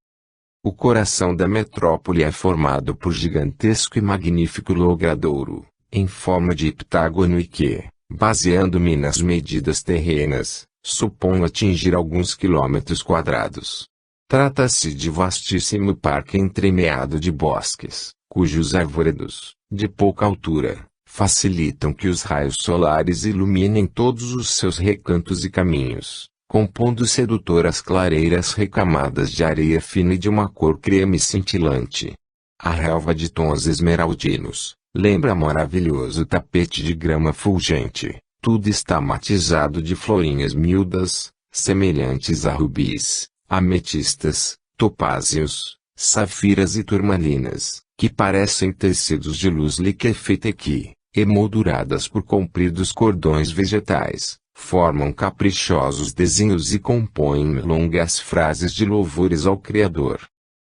O coração da metrópole é formado por gigantesco e magnífico logradouro, em forma de heptágono e que, baseando-me nas medidas terrenas, suponho atingir alguns quilômetros quadrados. Trata-se de vastíssimo parque entremeado de bosques, cujos arvoredos, de pouca altura, facilitam que os raios solares iluminem todos os seus recantos e caminhos, compondo sedutoras clareiras recamadas de areia fina e de uma cor creme cintilante. A relva de tons esmeraldinos lembra maravilhoso tapete de grama fulgente. Tudo está matizado de florinhas miúdas, semelhantes a rubis, ametistas, topázios, safiras e turmalinas, que parecem tecidos de luz liquefeita e que, emolduradas por compridos cordões vegetais, formam caprichosos desenhos e compõem longas frases de louvores ao Criador.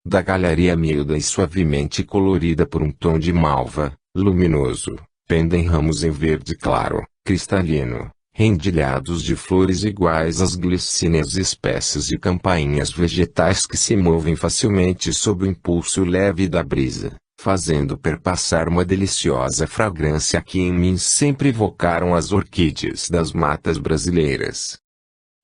Da galharia miúda e suavemente colorida por um tom de malva, luminoso, pendem ramos em verde claro, cristalino, rendilhados de flores iguais às glicíneas espécies de campainhas vegetais que se movem facilmente sob o impulso leve da brisa, fazendo perpassar uma deliciosa fragrância que em mim sempre evocaram as orquídeas das matas brasileiras.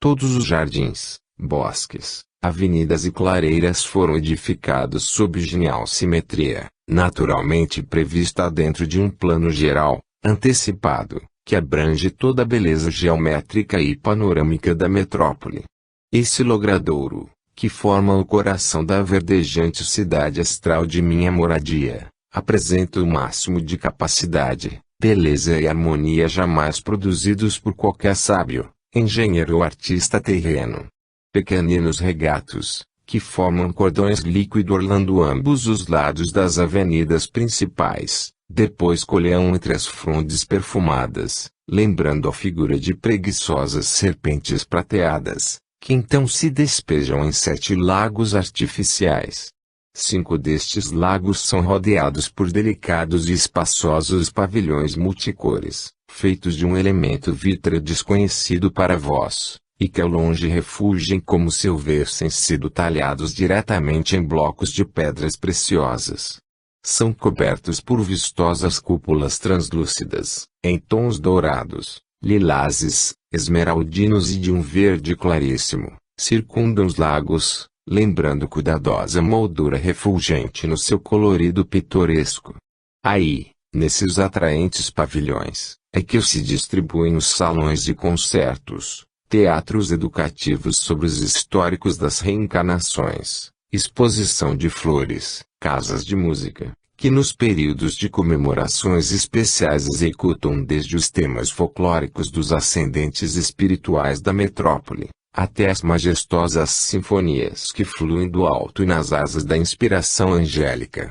Todos os jardins, bosques, avenidas e clareiras foram edificados sob genial simetria, naturalmente prevista dentro de um plano geral, antecipado, que abrange toda a beleza geométrica e panorâmica da metrópole. Esse logradouro, que forma o coração da verdejante cidade astral de minha moradia, apresenta o máximo de capacidade, beleza e harmonia jamais produzidos por qualquer sábio, engenheiro ou artista terreno. Pequeninos regatos, que formam cordões líquidos orlando ambos os lados das avenidas principais, depois coleam entre as frondes perfumadas, lembrando a figura de preguiçosas serpentes prateadas, que então se despejam em 7 lagos artificiais. 5 destes lagos são rodeados por delicados e espaçosos pavilhões multicores, feitos de um elemento vítreo desconhecido para vós, e que ao longe refulgem como se houvessem sido talhados diretamente em blocos de pedras preciosas. São cobertos por vistosas cúpulas translúcidas, em tons dourados, lilazes, esmeraldinos e de um verde claríssimo, circundam os lagos, lembrando cuidadosa moldura refulgente no seu colorido pitoresco. Aí, nesses atraentes pavilhões, é que se distribuem os salões de concertos, teatros educativos sobre os históricos das reencarnações, exposição de flores, casas de música, que nos períodos de comemorações especiais executam desde os temas folclóricos dos ascendentes espirituais da metrópole, até as majestosas sinfonias que fluem do alto e nas asas da inspiração angélica.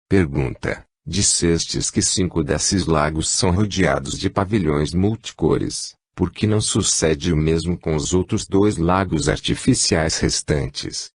Pergunta: dissestes que 5 desses lagos são rodeados de pavilhões multicores, por que não sucede o mesmo com os outros 2 lagos artificiais restantes?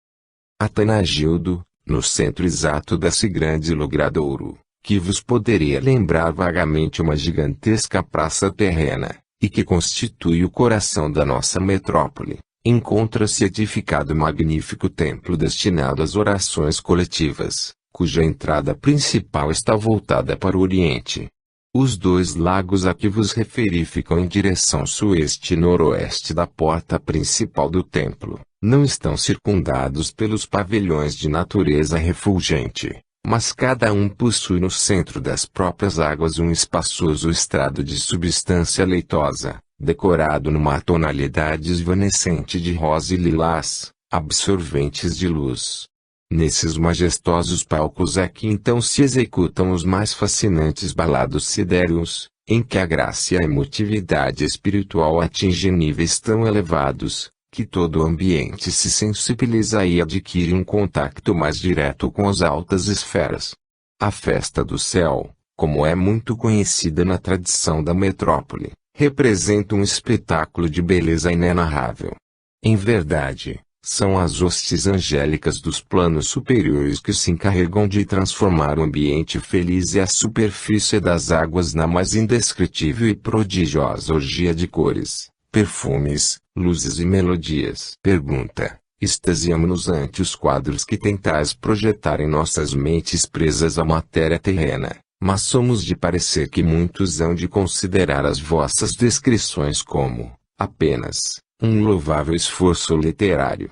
Atanagildo, no centro exato desse grande logradouro, que vos poderia lembrar vagamente uma gigantesca praça terrena, e que constitui o coração da nossa metrópole, encontra-se edificado magnífico templo destinado às orações coletivas, cuja entrada principal está voltada para o Oriente. Os 2 lagos a que vos referi ficam em direção sueste e noroeste da porta principal do templo. Não estão circundados pelos pavilhões de natureza refulgente, mas cada um possui no centro das próprias águas um espaçoso estrado de substância leitosa, decorado numa tonalidade esvanecente de rosa e lilás, absorventes de luz. Nesses majestosos palcos é que então se executam os mais fascinantes balados sidéreos, em que a graça e a emotividade espiritual atingem níveis tão elevados, que todo o ambiente se sensibiliza e adquire um contato mais direto com as altas esferas. A festa do céu, como é muito conhecida na tradição da metrópole, representa um espetáculo de beleza inenarrável. Em verdade, são as hostes angélicas dos planos superiores que se encarregam de transformar o ambiente feliz e a superfície das águas na mais indescritível e prodigiosa orgia de cores, perfumes, luzes e melodias. Pergunta: extasiamo-nos ante os quadros que tentais projetar em nossas mentes presas à matéria terrena, mas somos de parecer que muitos hão de considerar as vossas descrições como, apenas, um louvável esforço literário.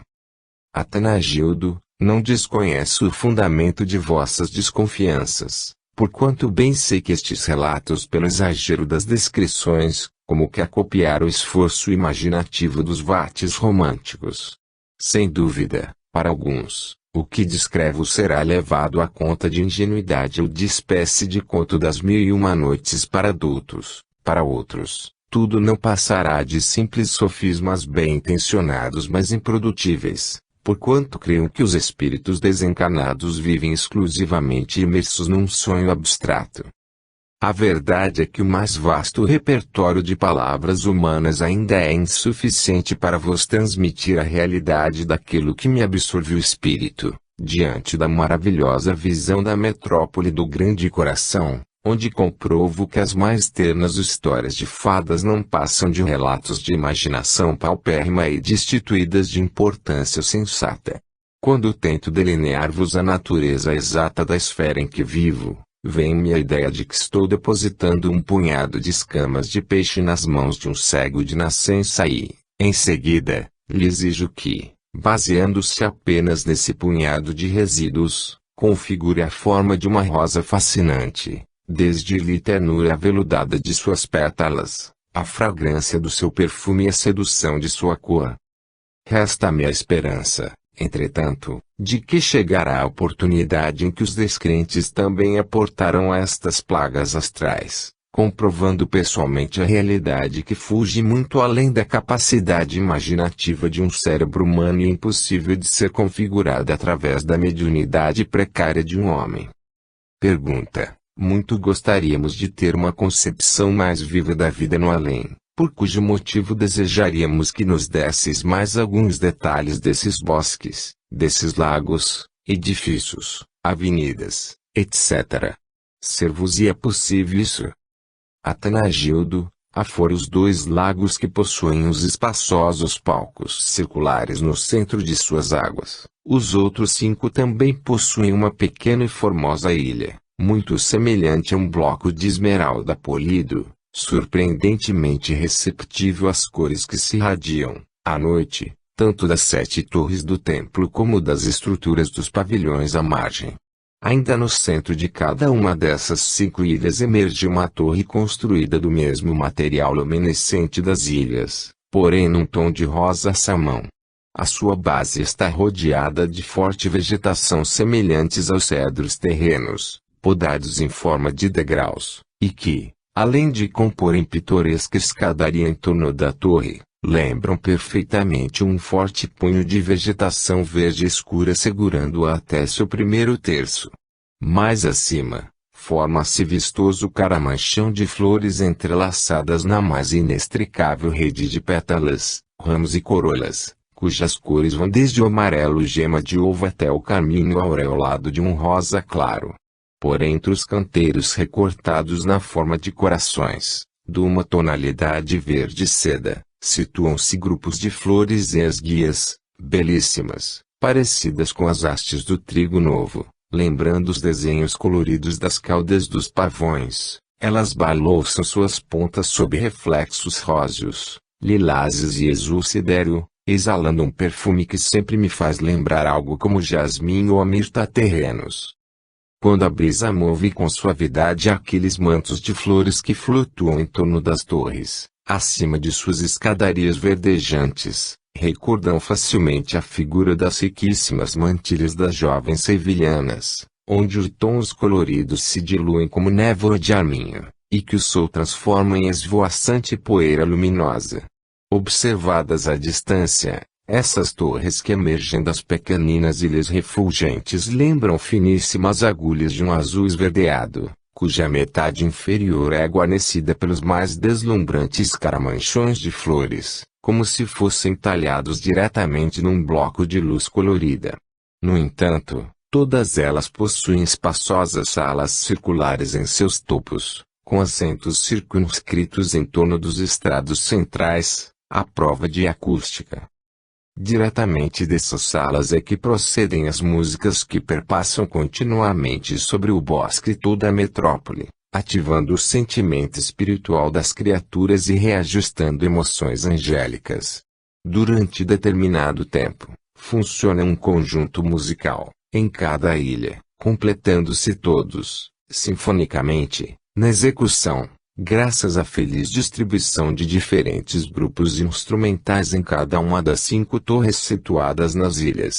Atanagildo, não desconheço o fundamento de vossas desconfianças, porquanto bem sei que estes relatos pelo exagero das descrições, como que acopiar o esforço imaginativo dos vates românticos. Sem dúvida, para alguns, o que descrevo será levado à conta de ingenuidade ou de espécie de conto das 1001 noites para adultos. Para outros, tudo não passará de simples sofismas bem intencionados mas improdutíveis, porquanto creio que os espíritos desencarnados vivem exclusivamente imersos num sonho abstrato. A verdade é que o mais vasto repertório de palavras humanas ainda é insuficiente para vos transmitir a realidade daquilo que me absorve o espírito, diante da maravilhosa visão da metrópole do grande coração, onde comprovo que as mais ternas histórias de fadas não passam de relatos de imaginação paupérrima e destituídas de importância sensata. Quando tento delinear-vos a natureza exata da esfera em que vivo, vem-me a ideia de que estou depositando um punhado de escamas de peixe nas mãos de um cego de nascença e, em seguida, lhe exijo que, baseando-se apenas nesse punhado de resíduos, configure a forma de uma rosa fascinante, desde-lhe a ternura aveludada de suas pétalas, a fragrância do seu perfume e a sedução de sua cor. Resta-me a esperança, entretanto, de que chegará a oportunidade em que os descrentes também aportarão estas plagas astrais, comprovando pessoalmente a realidade que fuge muito além da capacidade imaginativa de um cérebro humano e impossível de ser configurada através da mediunidade precária de um homem. Pergunta: muito gostaríamos de ter uma concepção mais viva da vida no além, por cujo motivo desejaríamos que nos desses mais alguns detalhes desses bosques, desses lagos, edifícios, avenidas, etc. Ser-vos-ia possível isso? Atanagildo: afora os 2 lagos que possuem os espaçosos palcos circulares no centro de suas águas, os outros 5 também possuem uma pequena e formosa ilha, muito semelhante a um bloco de esmeralda polido, surpreendentemente receptível às cores que se irradiam, à noite, tanto das 7 torres do templo como das estruturas dos pavilhões à margem. Ainda no centro de cada uma dessas 5 ilhas emerge uma torre construída do mesmo material luminescente das ilhas, porém num tom de rosa salmão. A sua base está rodeada de forte vegetação semelhantes aos cedros terrenos, podados em forma de degraus, e que, além de comporem pitoresca escadaria em torno da torre, lembram perfeitamente um forte punho de vegetação verde escura segurando-a até seu primeiro terço. Mais acima, forma-se vistoso caramanchão de flores entrelaçadas na mais inextricável rede de pétalas, ramos e corolas, cujas cores vão desde o amarelo gema de ovo até o carmíneo aureolado de um rosa claro. Por entre os canteiros recortados na forma de corações, de uma tonalidade verde seda, situam-se grupos de flores esguias, belíssimas, parecidas com as hastes do trigo novo, lembrando os desenhos coloridos das caudas dos pavões, Elas balouçam suas pontas sob reflexos róseos, lilazes e azul sidéreo, exalando um perfume que sempre me faz lembrar algo como jasmim ou a mirta terrenos. Quando a brisa move com suavidade aqueles mantos de flores que flutuam em torno das torres, acima de suas escadarias verdejantes, recordam facilmente a figura das riquíssimas mantilhas das jovens sevilhanas, onde os tons coloridos se diluem como névoa de arminho, e que o sol transforma em esvoaçante poeira luminosa. Observadas à distância, essas torres que emergem das pequeninas ilhas refulgentes lembram finíssimas agulhas de um azul esverdeado, cuja metade inferior é guarnecida pelos mais deslumbrantes caramanchões de flores, como se fossem talhados diretamente num bloco de luz colorida. No entanto, todas elas possuem espaçosas salas circulares em seus topos, com assentos circunscritos em torno dos estrados centrais, à prova de acústica. Diretamente dessas salas é que procedem as músicas que perpassam continuamente sobre o bosque toda a metrópole, ativando o sentimento espiritual das criaturas e reajustando emoções angélicas. Durante determinado tempo, funciona um conjunto musical, em cada ilha, completando-se todos, sinfonicamente, na execução, graças à feliz distribuição de diferentes grupos instrumentais em cada uma das 5 torres situadas nas ilhas.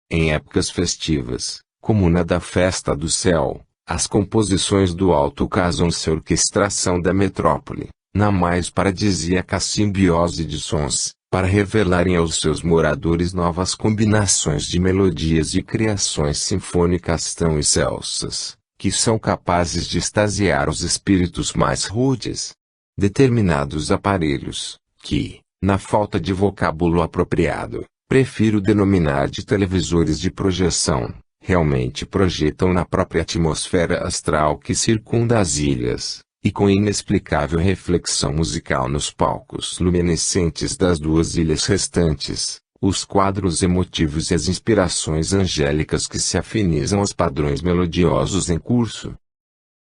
Em épocas festivas, como na da Festa do Céu, as composições do alto casam-se a orquestração da metrópole, na mais paradisíaca simbiose de sons, para revelarem aos seus moradores novas combinações de melodias e criações sinfônicas tão excelsas, que são capazes de extasiar os espíritos mais rudes. Determinados aparelhos, que, na falta de vocábulo apropriado, prefiro denominar de televisores de projeção, realmente projetam na própria atmosfera astral que circunda as ilhas, e com inexplicável reflexão musical nos palcos luminescentes das 2 ilhas restantes, os quadros emotivos e as inspirações angélicas que se afinizam aos padrões melodiosos em curso.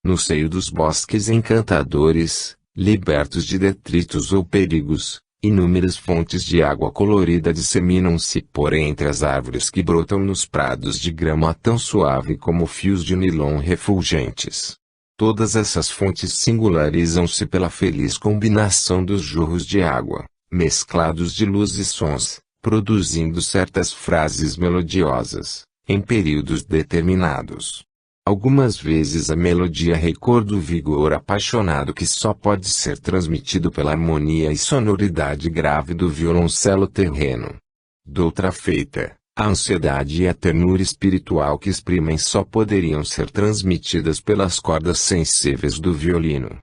No seio dos bosques encantadores, libertos de detritos ou perigos, inúmeras fontes de água colorida disseminam-se por entre as árvores que brotam nos prados de grama tão suave como fios de nilon refulgentes. Todas essas fontes singularizam-se pela feliz combinação dos jorros de água, mesclados de luz e sons, produzindo certas frases melodiosas, em períodos determinados. Algumas vezes a melodia recorda o vigor apaixonado que só pode ser transmitido pela harmonia e sonoridade grave do violoncelo terreno. Doutra feita, a ansiedade e a ternura espiritual que exprimem só poderiam ser transmitidas pelas cordas sensíveis do violino.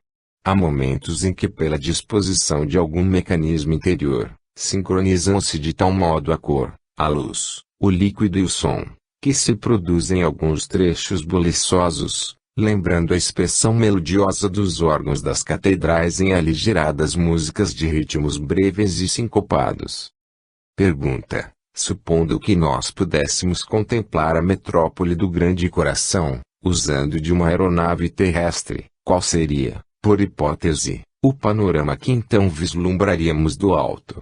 Há momentos em que, pela disposição de algum mecanismo interior, sincronizam-se de tal modo a cor, a luz, o líquido e o som, que se produzem alguns trechos buliçosos, lembrando a expressão melodiosa dos órgãos das catedrais em aligeradas músicas de ritmos breves e sincopados. Pergunta: supondo que nós pudéssemos contemplar a metrópole do Grande Coração, usando de uma aeronave terrestre, qual seria, por hipótese, o panorama que então vislumbraríamos do alto?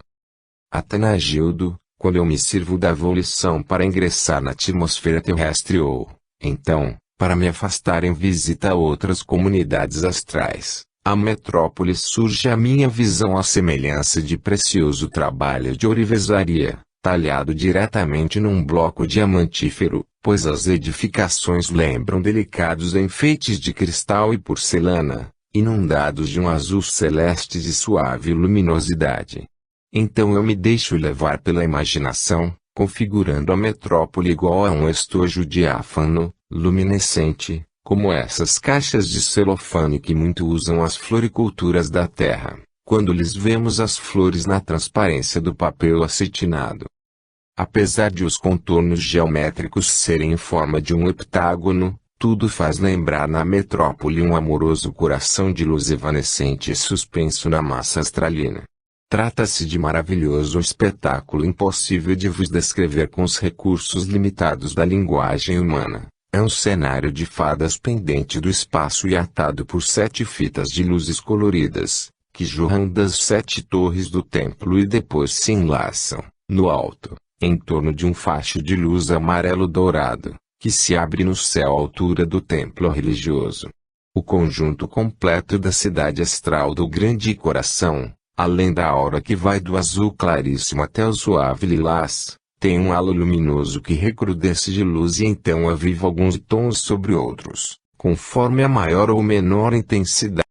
Atanagildo: quando eu me sirvo da volição para ingressar na atmosfera terrestre ou, então, para me afastar em visita a outras comunidades astrais, a metrópole surge à minha visão à semelhança de precioso trabalho de ourivesaria, talhado diretamente num bloco diamantífero, pois as edificações lembram delicados enfeites de cristal e porcelana, inundados de um azul celeste de suave luminosidade. Então eu me deixo levar pela imaginação, configurando a metrópole igual a um estojo diáfano, luminescente, como essas caixas de celofane que muito usam as floriculturas da terra, quando lhes vemos as flores na transparência do papel acetinado. Apesar de os contornos geométricos serem em forma de um heptágono, tudo faz lembrar na metrópole um amoroso coração de luz evanescente suspenso na massa astralina. Trata-se de maravilhoso espetáculo impossível de vos descrever com os recursos limitados da linguagem humana, É um cenário de fadas pendente do espaço e atado por 7 fitas de luzes coloridas, que jorram das 7 torres do templo e depois se enlaçam, no alto, em torno de um facho de luz amarelo-dourado, que se abre no céu à altura do templo religioso. O conjunto completo da cidade astral do Grande Coração, além da aura que vai do azul claríssimo até o suave lilás, tem um halo luminoso que recrudesce de luz e então aviva alguns tons sobre outros, conforme a maior ou menor intensidade